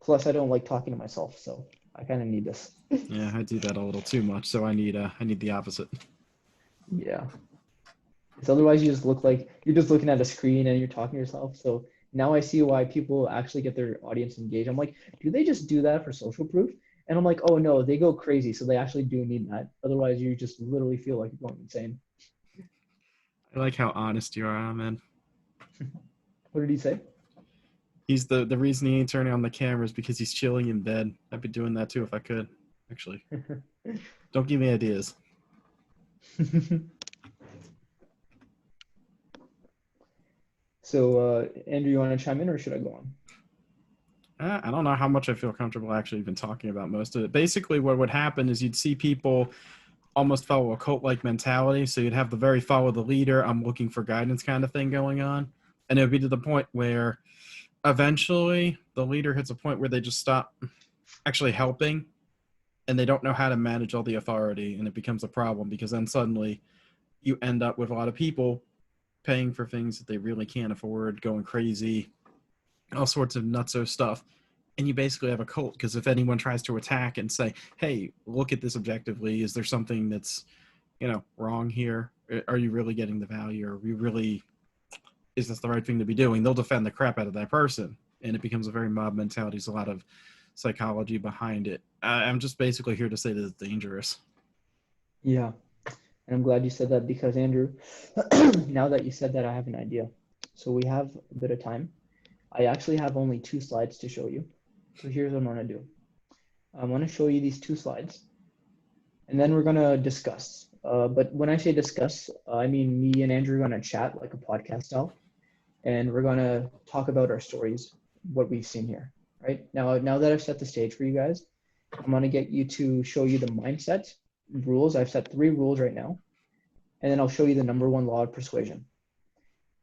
Plus, I don't like talking to myself, so I kind of need this. Yeah, I do that a little too much, so I need the opposite. Yeah. Because otherwise, you just look like you're just looking at a screen and you're talking to yourself. So now I see why people actually get their audience engaged. I'm like, do they just do that for social proof? And I'm like, oh no, they go crazy. So they actually do need that. Otherwise, you just literally feel like you're going insane. I like how honest you are, man. What did he say? He's the reason he ain't turning on the cameras because he's chilling in bed. I'd be doing that too if I could. Actually, don't give me ideas. So, Andrew, you want to chime in or should I go on? I don't know how much I feel comfortable actually even talking about most of it. Basically, what would happen is you'd see people almost follow a cult-like mentality. So you'd have the very follow the leader, I'm looking for guidance kind of thing going on. And it would be to the point where eventually the leader hits a point where they just stop actually helping and they don't know how to manage all the authority, and it becomes a problem because then suddenly you end up with a lot of people paying for things that they really can't afford, going crazy, all sorts of nutso stuff. And you basically have a cult because if anyone tries to attack and say, hey, look at this objectively, is there something that's, wrong here? Are you really getting the value? Are we really, is this the right thing to be doing? They'll defend the crap out of that person. And it becomes a very mob mentality. There's a lot of psychology behind it. I'm just basically here to say that it's dangerous. Yeah. And I'm glad you said that because, Andrew, now that you said that, I have an idea. So we have a bit of time. I actually have only 2 slides to show you. So here's what I'm going to do. I'm going to show you these 2 slides, and then we're going to discuss. But when I say discuss, I mean me and Andrew are going to chat like a podcast style, and we're going to talk about our stories what we've seen here, right? Now that I've set the stage for you guys, I'm gonna get you to show you the mindset rules. I've set 3 rules right now, and then I'll show you the number 1 law of persuasion.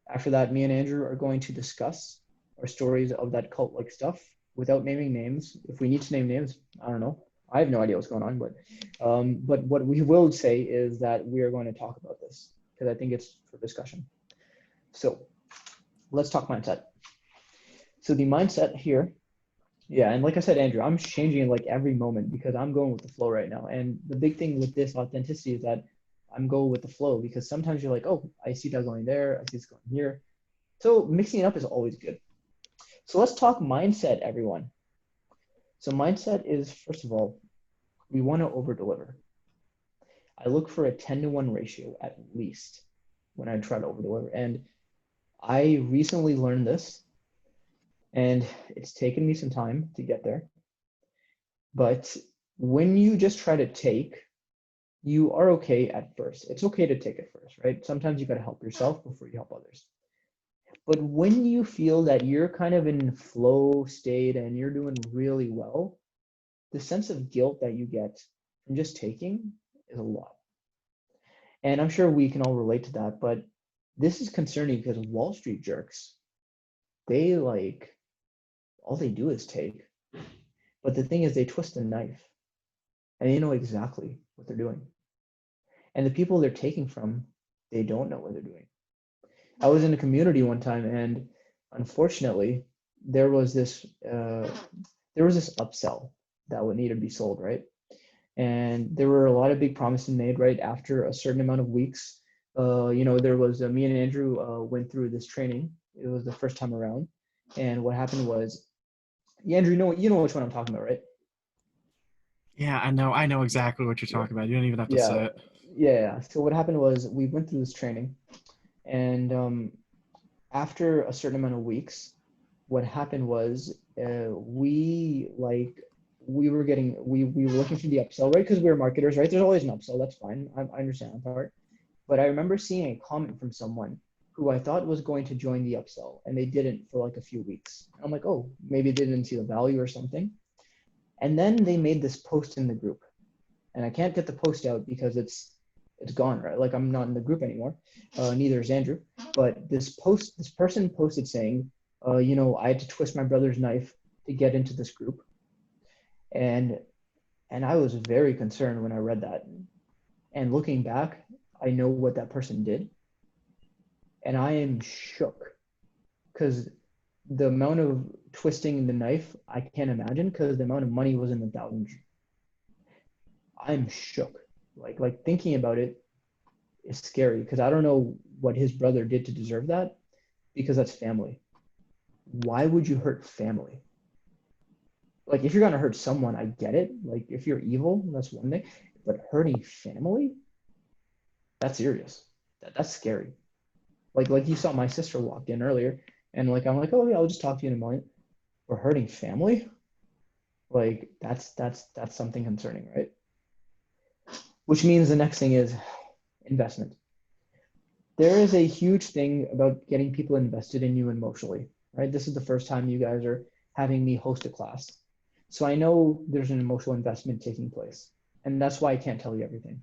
After that, me and Andrew are going to discuss our stories of that cult-like stuff without naming names. If we need to name names, I don't know. I have no idea what's going on, but what we will say is that we are going to talk about this because I think it's for discussion. So let's talk mindset. So the mindset here, yeah, and like I said, Andrew, I'm changing like every moment because I'm going with the flow right now. And the big thing with this authenticity is that I'm going with the flow because sometimes you're like, oh, I see that going there, I see this going here. So mixing it up is always good. So let's talk mindset, everyone. So mindset is, first of all, we want to over deliver. I look for a 10-to-1 ratio at least when I try to over deliver. And I recently learned this, and it's taken me some time to get there. But when you just try to take, you are okay at first. It's okay to take it first, right? Sometimes you got to help yourself before you help others. But when you feel that you're kind of in flow state and you're doing really well, the sense of guilt that you get from just taking is a lot. And I'm sure we can all relate to that, but this is concerning because Wall Street jerks, they like, all they do is take. But the thing is, they twist the knife and they know exactly what they're doing. And the people they're taking from, they don't know what they're doing. I was in a community one time, and unfortunately, there was this upsell that would need to be sold, right? And there were a lot of big promises made, right? After a certain amount of weeks, there was me and Andrew went through this training. It was the first time around, and what happened was, Andrew, you know which one I'm talking about, right? Yeah, I know exactly what you're talking about. You don't even have to say Yeah, it. yeah. So what happened was we went through this training, and after a certain amount of weeks, what happened was we were looking for the upsell, right? Because we were marketers, right? There's always an upsell. That's fine. I understand that part. But I remember seeing a comment from someone who I thought was going to join the upsell, and they didn't for like a few weeks. I'm like, oh, maybe they didn't see the value or something. And then they made this post in the group, and I can't get the post out because it's gone, right? Like I'm not in the group anymore. Neither is Andrew. But this person posted saying, I had to twist my brother's knife to get into this group, and I was very concerned when I read that. And looking back, I know what that person did, and I am shook because the amount of twisting the knife I can't imagine because the amount of money was in the thousands. I'm shook. Like thinking about it is scary because I don't know what his brother did to deserve that because that's family. Why would you hurt family? Like if you're gonna hurt someone, I get it. Like if you're evil, that's one thing. But hurting family, that's serious. That's scary. Like you saw my sister walked in earlier, and like I'm like, oh yeah, I'll just talk to you in a moment. We're hurting family, like that's something concerning, right? Which means the next thing is investment. There is a huge thing about getting people invested in you emotionally, right? This is the first time you guys are having me host a class. So I know there's an emotional investment taking place. And that's why I can't tell you everything.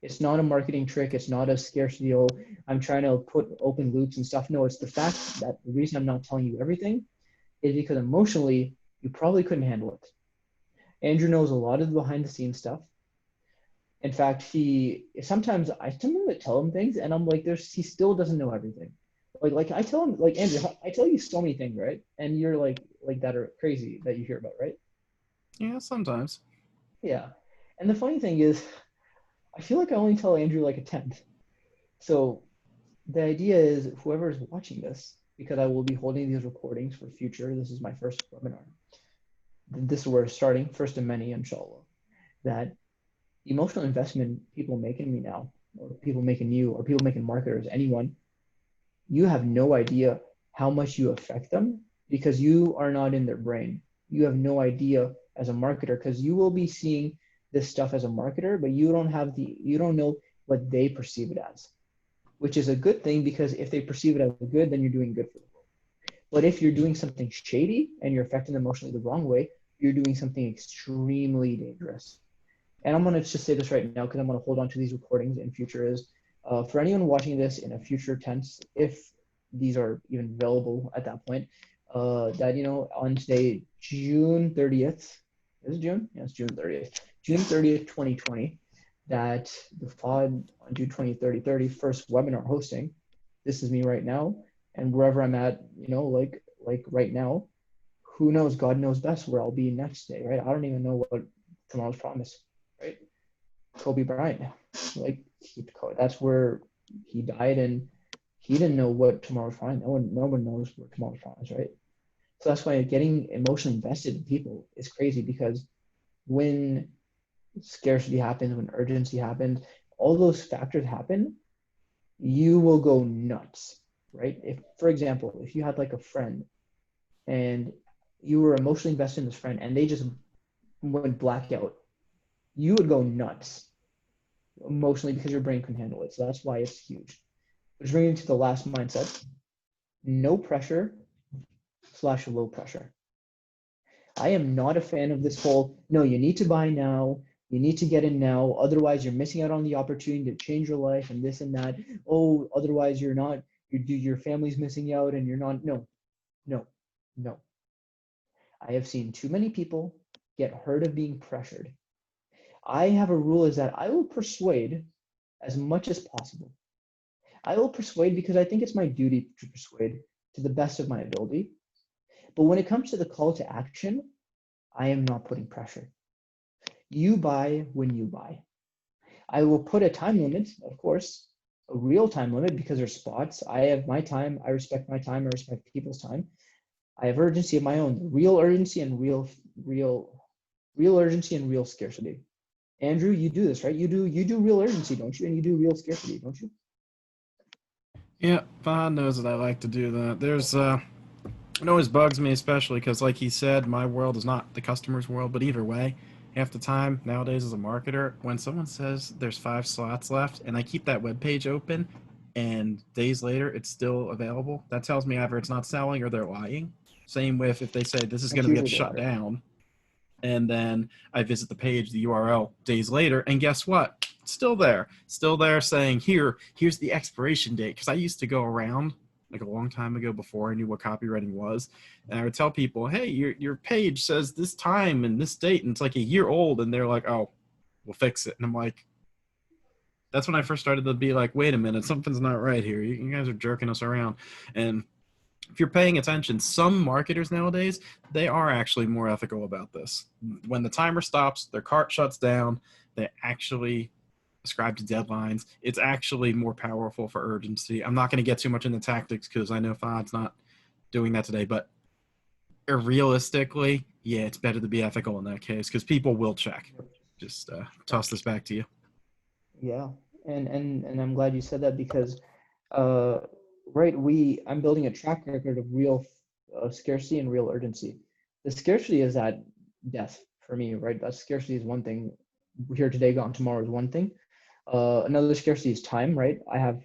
It's not a marketing trick. It's not a scarcity. Oh, I'm trying to put open loops and stuff. No, it's the fact that the reason I'm not telling you everything is because emotionally, you probably couldn't handle it. Andrew knows a lot of the behind the scenes stuff. In fact, sometimes I tell him things and I'm like, he still doesn't know everything. Like I tell him, like, Andrew, I tell you so many things, right? And you're like that are crazy that you hear about, right? Yeah, sometimes. Yeah. And the funny thing is, I feel like I only tell Andrew like a tenth. So the idea is whoever is watching this, because I will be holding these recordings for future. This is my first webinar. This is where we're starting, first of many, inshallah. That emotional investment people make in me now, or people making you, or people making marketers, anyone, you have no idea how much you affect them because you are not in their brain. You have no idea as a marketer because you will be seeing this stuff as a marketer, but you don't know what they perceive it as, which is a good thing because if they perceive it as good, then you're doing good for them. But if you're doing something shady and you're affecting them emotionally the wrong way, you're doing something extremely dangerous. And I'm going to just say this right now because I'm going to hold on to these recordings in future is for anyone watching this in a future tense, if these are even available at that point, that, you know, on today, June 30th, is it June? Yeah, it's June 30th. June 30th, 2020, that the Fahad on June 20th, 30, first webinar hosting. This is me right now. And wherever I'm at, you know, like right now, who knows? God knows best where I'll be next day, right? I don't even know what tomorrow's promise, right? Kobe Bryant, like that's where he died, and he didn't know what tomorrow's promise. No one knows what tomorrow's promise, right? So that's why getting emotionally invested in people is crazy because when scarcity happens, when urgency happens, all those factors happen, you will go nuts, right? If, for example, if you had like a friend and you were emotionally invested in this friend and they just went blackout, you would go nuts emotionally because your brain couldn't handle it. So that's why it's huge. Which brings me to the last mindset: no pressure / low pressure. I am not a fan of this whole, no, you need to buy now, you need to get in now, otherwise you're missing out on the opportunity to change your life and this and that. Oh, otherwise you're not, your family's missing out and you're not. No, no, no. I have seen too many people get hurt of being pressured. I have a rule is that I will persuade as much as possible. I will persuade because I think it's my duty to persuade to the best of my ability. But when it comes to the call to action, I am not putting pressure. You buy when you buy. I will put a time limit, of course, a real time limit because there's spots. I have my time. I respect my time. I respect people's time. I have urgency of my own, real urgency and real urgency and real scarcity. Andrew, you do this, right? You do real urgency, don't you? And you do real scarcity, don't you? Yeah, Fahad knows that I like to do that. It always bugs me, especially because, like he said, my world is not the customer's world. But either way, half the time nowadays as a marketer, when someone says there's 5 slots left and I keep that web page open, and days later it's still available, that tells me either it's not selling or they're lying. Same with if they say this is going It's to get usually the shut latter. down, and then I visit the page, the URL days later, and guess what? It's still there saying here's the expiration date. Because I used to go around like a long time ago before I knew what copywriting was, and I would tell people, hey, your page says this time and this date, and it's like a year old, and they're like, oh, we'll fix it, and I'm like, that's when I first started to be like, wait a minute, something's not right here. You guys are jerking us around, and if you're paying attention, some marketers nowadays, they are actually more ethical about this. When the timer stops, their cart shuts down, they actually ascribe to deadlines. It's actually more powerful for urgency. I'm not going to get too much into tactics because I know Fahad's not doing that today, but realistically, yeah, it's better to be ethical in that case because people will check. Just toss this back to you. Yeah, and I'm glad you said that because, uh, right, I'm building a track record of real scarcity and real urgency. The scarcity is that death for me, right? That scarcity is one thing. Here today, gone tomorrow is one thing. Another scarcity is time, right? I have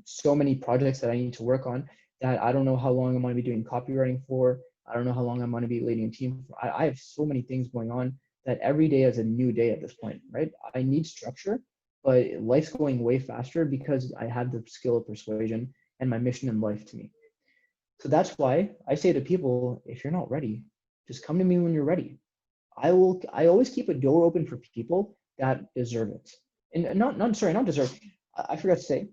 so many projects that I need to work on that I don't know how long I'm going to be doing copywriting for. I don't know how long I'm going to be leading a team for. I have so many things going on that every day is a new day at this point, right? I need structure, but life's going way faster because I have the skill of persuasion and my mission in life to me. So that's why I say to people, if you're not ready, just come to me when you're ready. I always keep a door open for people that deserve it. And not deserve. I forgot to say,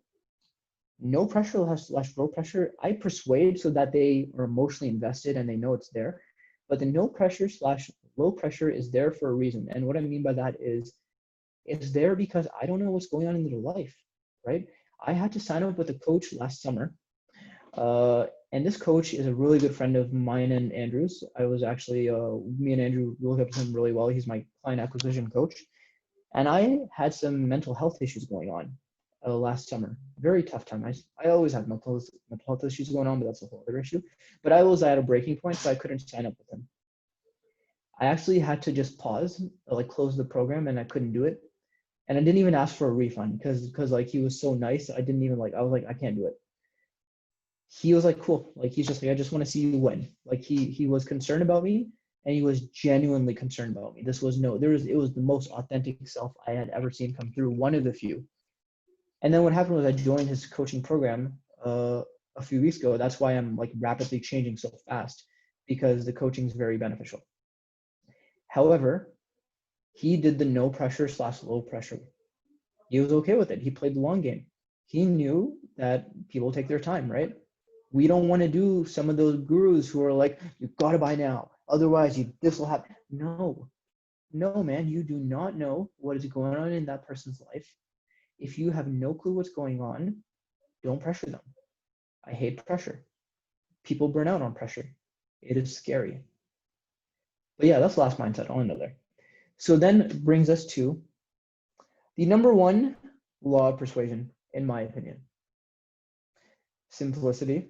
no pressure / low pressure. I persuade so that they are emotionally invested and they know it's there. But the no pressure / low pressure is there for a reason. And what I mean by that is it's there because I don't know what's going on in their life, right? I had to sign up with a coach last summer. And this coach is a really good friend of mine and Andrew's. I was actually, me and Andrew look up to him really well. He's my client acquisition coach. And I had some mental health issues going on last summer. Very tough time. I always have mental health issues going on, but that's a whole other issue. But I was at a breaking point, so I couldn't sign up with him. I actually had to just pause, like close the program, and I couldn't do it. And I didn't even ask for a refund because like he was so nice. I didn't even like. I was like, I can't do it. he was like, cool. Like, he's just like, I just want to see you win. Like, he was concerned about me, and he was genuinely concerned about me. This was no, it was the most authentic self I had ever seen come through, one of the few. And then what happened was I joined his coaching program a few weeks ago. That's why I'm like rapidly changing so fast, because the coaching is very beneficial. However, he did the no pressure / low pressure. He was okay with it. He played the long game. He knew that people take their time, right? We don't want to do some of those gurus who are like, you got to buy now. Otherwise, this will happen. No, no, man, you do not know what is going on in that person's life. If you have no clue what's going on, don't pressure them. I hate pressure. People burn out on pressure. It is scary. But yeah, that's the last mindset. I'll end it there. So then brings us to the number one law of persuasion, in my opinion. Simplicity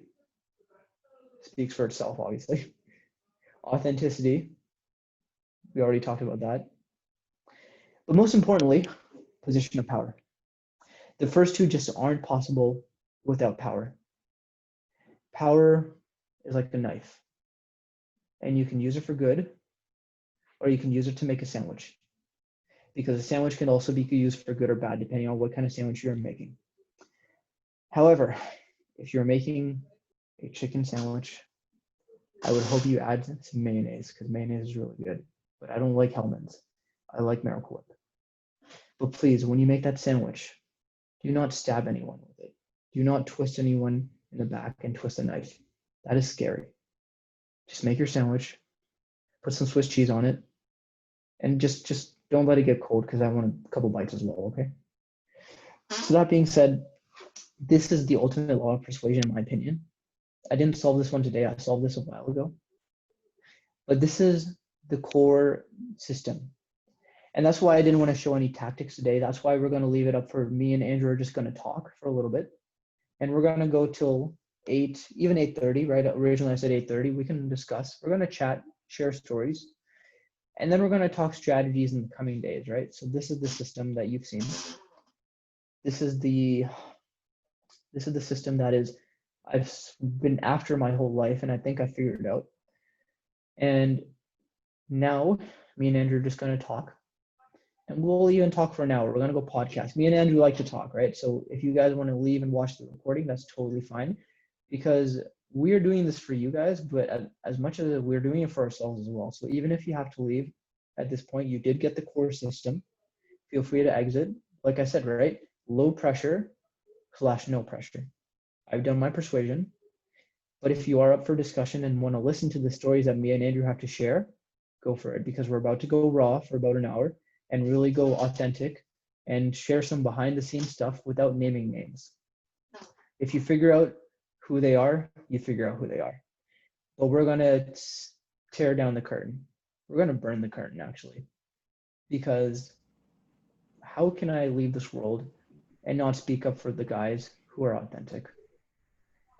speaks for itself, obviously. Authenticity, we already talked about that. But most importantly, position of power. The first two just aren't possible without power. Power is like a knife, and you can use it for good, or you can use it to make a sandwich. Because a sandwich can also be used for good or bad, depending on what kind of sandwich you're making. However, if you're making a chicken sandwich, I would hope you add some mayonnaise, because mayonnaise is really good. But I don't like Hellmann's. I like Miracle Whip. But please, when you make that sandwich, do not stab anyone with it. Do not twist anyone in the back and twist a knife. That is scary. Just make your sandwich, put some Swiss cheese on it, and just don't let it get cold, because I want a couple bites as well, okay? So that being said, this is the ultimate law of persuasion, in my opinion. I didn't solve this one today. I solved this a while ago. But this is the core system. And that's why I didn't want to show any tactics today. That's why we're going to leave it up for me and Andrew are just going to talk for a little bit. And we're going to go till 8, even 8:30, right? Originally I said 8:30. We can discuss. We're going to chat, share stories. And then we're going to talk strategies in the coming days, right? So this is the system that you've seen. This is the system that I've been after my whole life, and I think I figured it out. And now me and Andrew are just going to talk, and we'll even talk for an hour. We're going to go podcast. Me and Andrew like to talk, right? So if you guys want to leave and watch the recording, that's totally fine, because we're doing this for you guys, but as much as we're doing it for ourselves as well. So even if you have to leave at this point, you did get the core system. Feel free to exit. Like I said, right? Low pressure / no pressure. I've done my persuasion, but if you are up for discussion and want to listen to the stories that me and Andrew have to share, go for it, because we're about to go raw for about an hour and really go authentic and share some behind the scenes stuff without naming names. If you figure out who they are, you figure out who they are. But we're going to tear down the curtain. We're going to burn the curtain, actually, because how can I leave this world and not speak up for the guys who are authentic?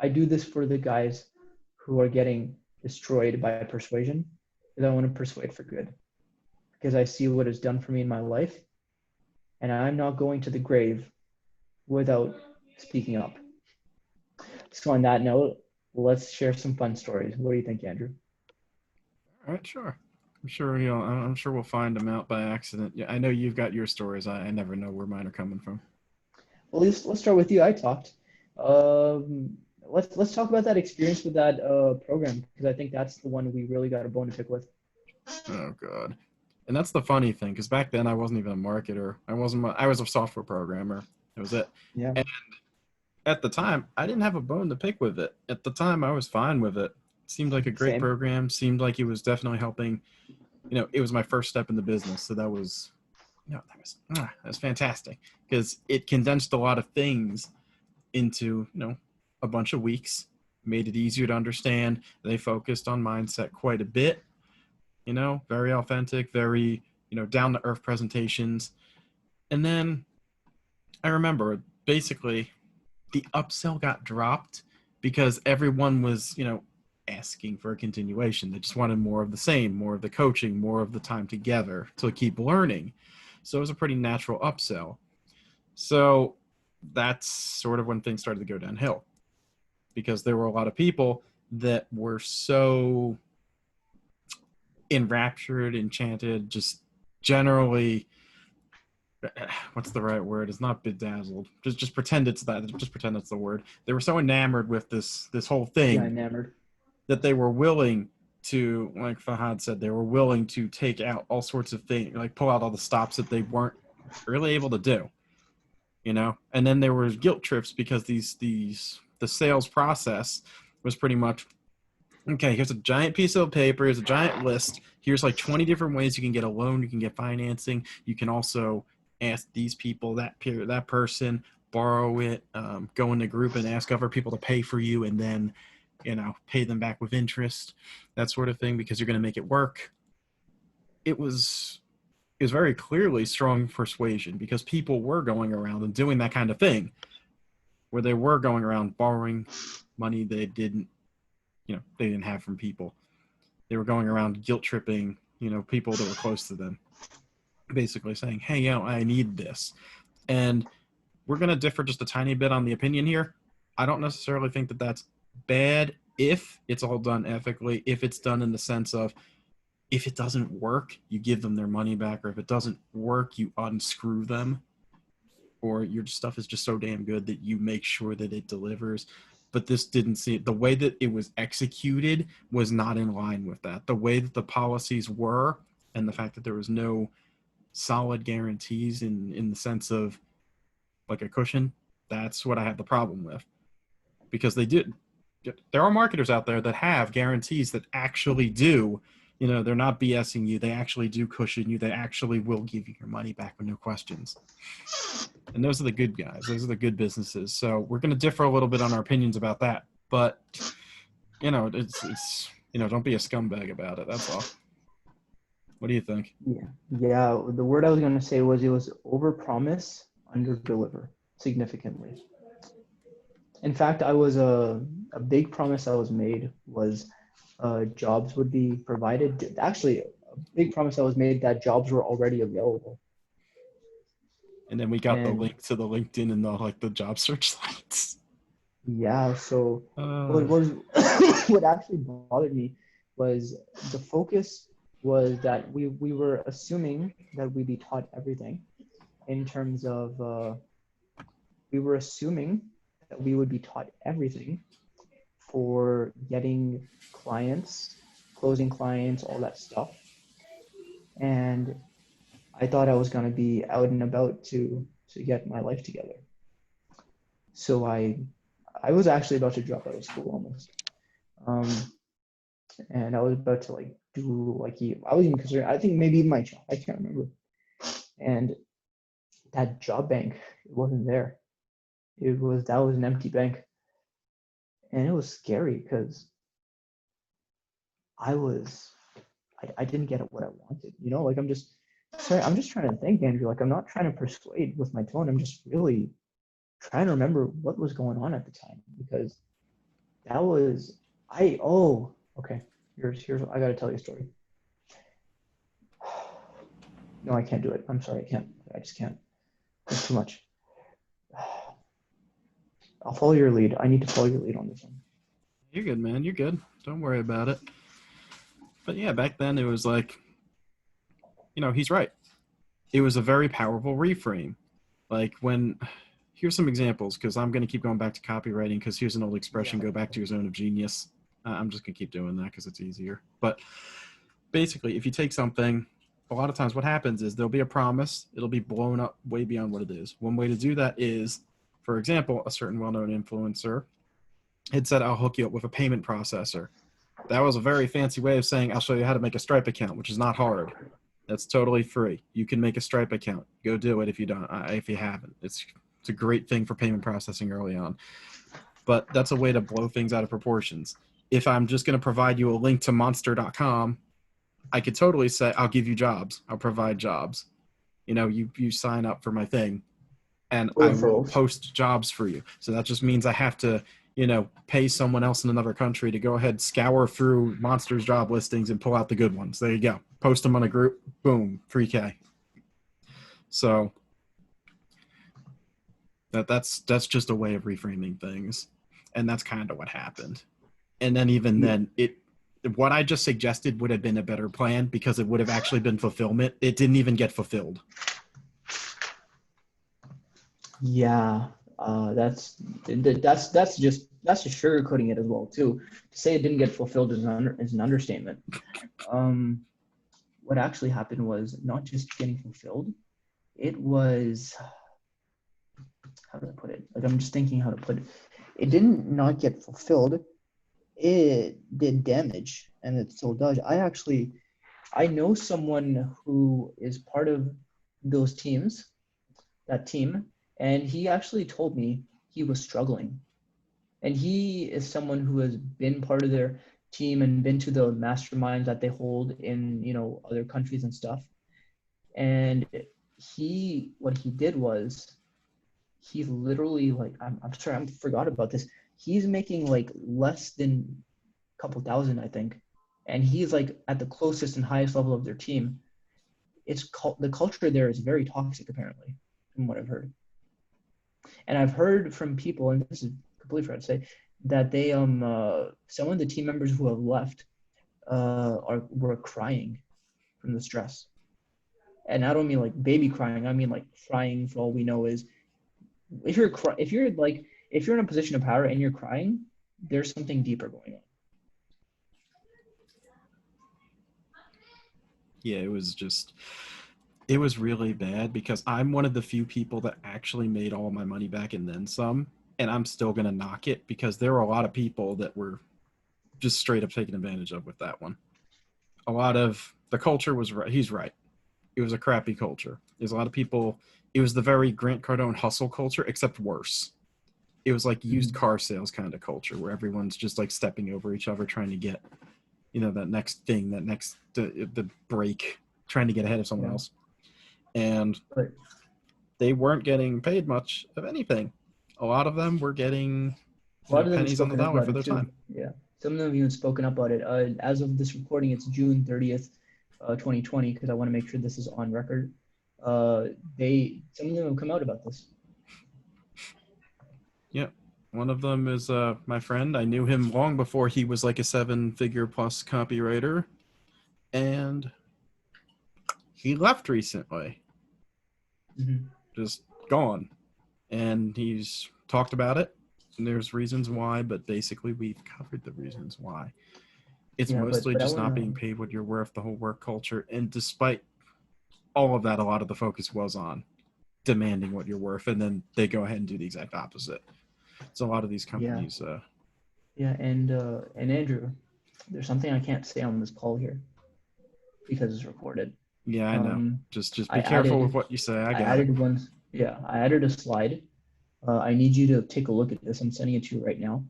I do this for the guys who are getting destroyed by persuasion, because I want to persuade for good, because I see what it's done for me in my life, and I'm not going to the grave without speaking up. So on that note, let's share some fun stories. What do you think, Andrew? All right, sure. I'm sure we'll find them out by accident. Yeah, I know you've got your stories. I never know where mine are coming from. Well, let's start with you. I talked. Let's talk about that experience with that program, because I think that's the one we really got a bone to pick with. Oh God. And that's the funny thing, because back then I wasn't even a marketer. I was a software programmer. That was it. Yeah. And at the time, I didn't have a bone to pick with it. At the time, I was fine with it. Seemed like a great Same. program. Seemed like it was definitely helping. It was my first step in the business, so that was fantastic, because it condensed a lot of things into a bunch of weeks, made it easier to understand. They focused on mindset quite a bit. Very authentic, very down to earth presentations. And then I remember basically the upsell got dropped because everyone was asking for a continuation. They just wanted more of the same, more of the coaching, more of the time together to keep learning. So it was a pretty natural upsell. So that's sort of when things started to go downhill, because there were a lot of people that were so enraptured, enchanted, just generally, what's the right word? It's not bedazzled. Just pretend it's that. Just pretend it's the word. They were so enamored with this whole thing Yeah, enamored. that they were willing to, like Fahad said, they were willing to take out all sorts of things, like pull out all the stops that they weren't really able to do, you know. And then there was guilt trips because the sales process was pretty much, okay, here's a giant piece of paper, here's a giant list, here's like 20 different ways you can get a loan, you can get financing, you can also ask these people, that person, borrow it, go in the group and ask other people to pay for you, and then, you know, pay them back with interest, that sort of thing, because you're going to make it work. It was very clearly strong persuasion, because people were going around and doing that kind of thing, where they were going around borrowing money they didn't have from people. They were going around guilt tripping, people that were close to them, basically saying, hey, I need this. And we're going to differ just a tiny bit on the opinion here. I don't necessarily think that that's bad if it's all done ethically, if it's done in the sense of, if it doesn't work, you give them their money back, or if it doesn't work, you unscrew them, or your stuff is just so damn good that you make sure that it delivers. But this didn't see it. The way that it was executed was not in line with that. The way that the policies were, and the fact that there was no solid guarantees in the sense of like a cushion, that's what I have the problem with. Because there are marketers out there that have guarantees that actually do, they're not BSing you. They actually do cushion you. They actually will give you your money back with no questions. And those are the good guys. Those are the good businesses. So we're going to differ a little bit on our opinions about that. But, it's don't be a scumbag about it. That's all. What do you think? Yeah. The word I was going to say was, it was overpromise, underdeliver significantly. In fact, a big promise I was made was jobs would be provided. Actually, a big promise I was made that jobs were already available. And then we got the link to the LinkedIn and the job search sites. Yeah. So what actually bothered me was the focus was that we were assuming that we'd be taught everything in terms of we were assuming that we would be taught everything for getting clients, closing clients, all that stuff. And I thought I was going to be out and about to get my life together. So I was actually about to drop out of school almost. And I was about to I was even considering, I think maybe my job, I can't remember. And that job bank, it wasn't there. That was an empty bank. And it was scary because I didn't get what I wanted, I'm just trying to think, Andrew, I'm not trying to persuade with my tone. I'm just really trying to remember what was going on at the time, because that was, okay. Here's, I got to tell you a story. No, I can't do it. I'm sorry. I just can't. It's too much. I'll follow your lead. I need to follow your lead on this one. You're good, man. You're good. Don't worry about it. But yeah, back then it was he's right. It was a very powerful reframe. Here's some examples, because I'm going to keep going back to copywriting, because here's an old expression, go back to your zone of genius. I'm just going to keep doing that because it's easier. But basically, if you take something, a lot of times what happens is there'll be a promise. It'll be blown up way beyond what it is. One way to do that is, for example, a certain well-known influencer had said, I'll hook you up with a payment processor. That was a very fancy way of saying, I'll show you how to make a Stripe account, which is not hard. That's totally free. You can make a Stripe account. Go do it if you don't. If you haven't, it's a great thing for payment processing early on. But that's a way to blow things out of proportions. If I'm just going to provide you a link to monster.com, I could totally say, I'll give you jobs. I'll provide jobs. You sign up for my thing, and I will post jobs for you. So that just means I have to, pay someone else in another country to go ahead, scour through Monster's job listings and pull out the good ones. There you go. Post them on a group. Boom. 3K. So that's just a way of reframing things. And that's kind of what happened. And then even then, what I just suggested would have been a better plan because it would have actually been fulfillment. It didn't even get fulfilled. Yeah, that's just sugarcoating it as well too. To say it didn't get fulfilled is an understatement. What actually happened was not just getting fulfilled. It was, how do I put it? Like, I'm just thinking how to put it. It didn't not get fulfilled. It did damage, and it still does. I know someone who is part of those teams, that team, and he actually told me he was struggling. And he is someone who has been part of their team and been to the masterminds that they hold in, other countries and stuff. And what he did was he literally, like, I'm sorry, I forgot about this. He's making like less than a couple thousand, I think. And he's like at the closest and highest level of their team. The culture there is very toxic, apparently, from what I've heard. And I've heard from people, and this is completely fair to say, that they some of the team members who have left were crying from the stress. And I don't mean like baby crying. I mean like crying. For all we know is if you're in a position of power and you're crying, there's something deeper going on. Yeah, it was really bad because I'm one of the few people that actually made all my money back and then some, and I'm still going to knock it because there were a lot of people that were just straight up taken advantage of with that one. A lot of the culture was right. He's right. It was a crappy culture. There's a lot of people. It was the very Grant Cardone hustle culture, except worse. It was like used car sales kind of culture where everyone's just like stepping over each other trying to get, that next thing, the break, trying to get ahead of someone else. And they weren't getting paid much of anything. A lot of them were getting pennies on the dollar for their time. Yeah. Some of them have even spoken up about it. As of this recording, it's June 30th, 2020, because I want to make sure this is on record. Some of them have come out about this. Yep. One of them is my friend. I knew him long before he was like a 7-figure plus copywriter. And he left recently. Just gone. And he's talked about it. And there's reasons why, but basically we've covered the reasons why. It's mostly just not being paid what you're worth, the whole work culture. And despite all of that, a lot of the focus was on demanding what you're worth. And then they go ahead and do the exact opposite. So a lot of these companies. And Andrew, there's something I can't say on this call here because it's recorded. Yeah, I know. Just be careful with what you say. I added a slide. I need you to take a look at this. I'm sending it to you right now.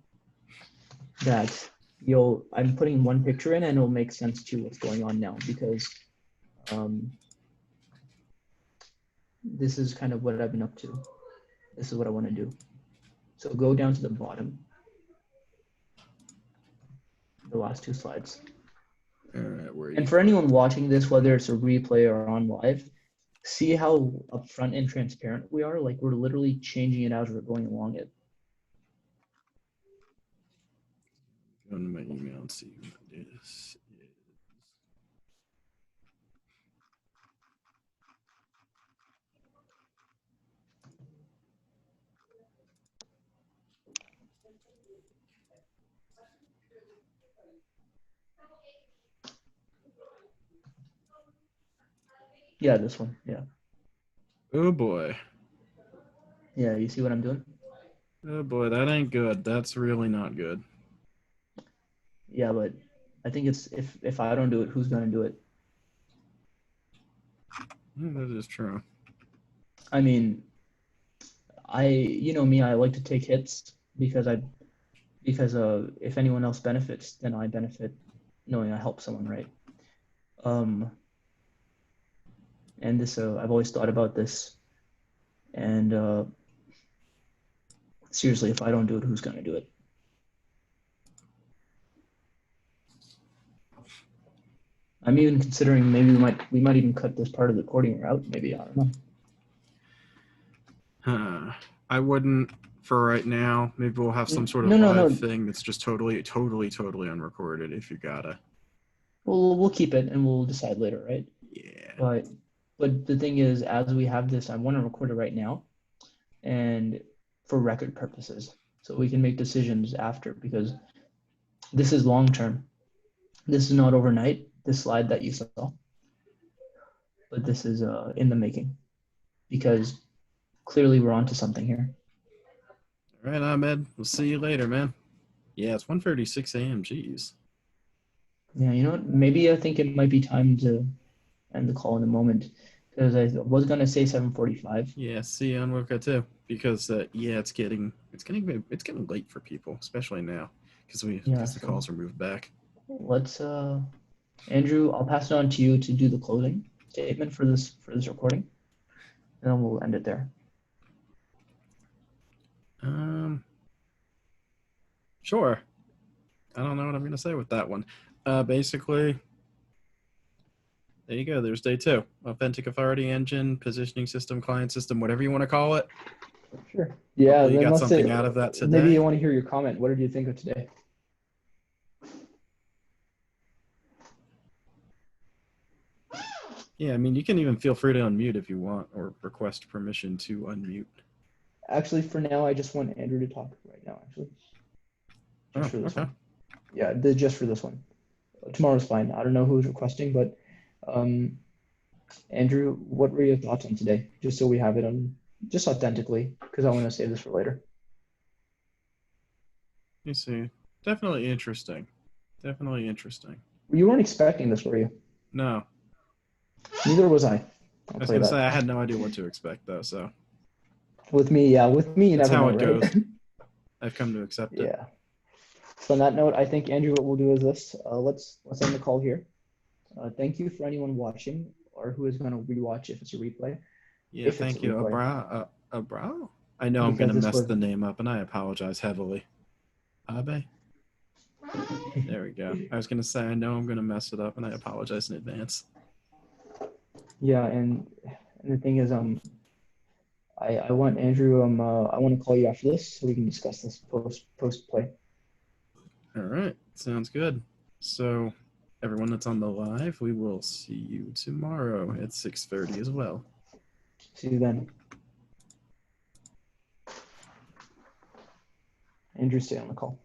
I'm putting one picture in and it'll make sense to what's going on now because this is kind of what I've been up to. This is what I want to do. So go down to the bottom. The last two slides. All right, and for anyone watching this, whether it's a replay or on live, see how upfront and transparent we are. Like we're literally changing it as we're going along it. Go into my email and see what this is. Yeah, this one. Yeah. Oh boy. Yeah, you see what I'm doing? Oh boy, that ain't good. That's really not good. Yeah, but I think it's if I don't do it, who's gonna do it? Yeah, that is true. I mean, you know me, I like to take hits because if anyone else benefits, then I benefit knowing I help someone, right? And this, I've always thought about this, and seriously, if I don't do it, who's gonna do it? I'm even considering maybe we might even cut this part of the recording out. Maybe, I don't know. I wouldn't for right now. Maybe we'll have some sort of No. live thing that's just totally unrecorded if you gotta. We'll keep it and we'll decide later, right? Yeah. But the thing is, as we have this, I want to record it right now, and for record purposes, so we can make decisions after, because this is long term. This is not overnight. This slide that you saw, but this is in the making, because clearly we're onto something here. All right, Ahmed. We'll see you later, man. Yeah, it's 1:36 a.m. Jeez. Yeah, you know what? Maybe I think it might be time to end the call in a moment, because I was gonna say 7:45. Yeah, see you on Wicca too. Because yeah, it's getting late for people, especially now, because Yeah, the calls are moved back. let's Andrew, I'll pass it on to you to do the closing statement for this recording, and then we'll end it there. Sure. I don't know what I'm gonna say with that one. Basically, there you go. There's day 2. Authentic authority engine, positioning system, client system, whatever you want to call it. Sure. Yeah, Hopefully you then got let's something say, out of that today. maybe you want to hear your comment. What did you think of today? Yeah, I mean, you can even feel free to unmute if you want, or request permission to unmute. Actually, for now, I just want Andrew to talk right now, actually. Just for this one. Yeah, just for this one. Tomorrow's fine. I don't know who's requesting, but Andrew, what were your thoughts on today? Just so we have it on, just authentically, because I want to save this for later. You see. Definitely interesting. Definitely interesting. You weren't expecting this, were you? No. Neither was I. I was going to say, I had no idea what to expect, though, so. With me, you That's never how know, it right? goes. I've come to accept it. Yeah. So on that note, I think, Andrew, what we'll do is this. Let's end the call here. Thank you for anyone watching or who is going to rewatch if it's a replay. Yeah, thank you. Abra? I know I'm going to mess the name up, and I apologize heavily. Abe? There we go. I was going to say, I know I'm going to mess it up, and I apologize in advance. Yeah, and the thing is, I want Andrew, I want to call you after this so we can discuss this post play. All right, sounds good. So, everyone that's on the live, we will see you tomorrow at 6:30 as well. See you then. Andrew, stay on the call.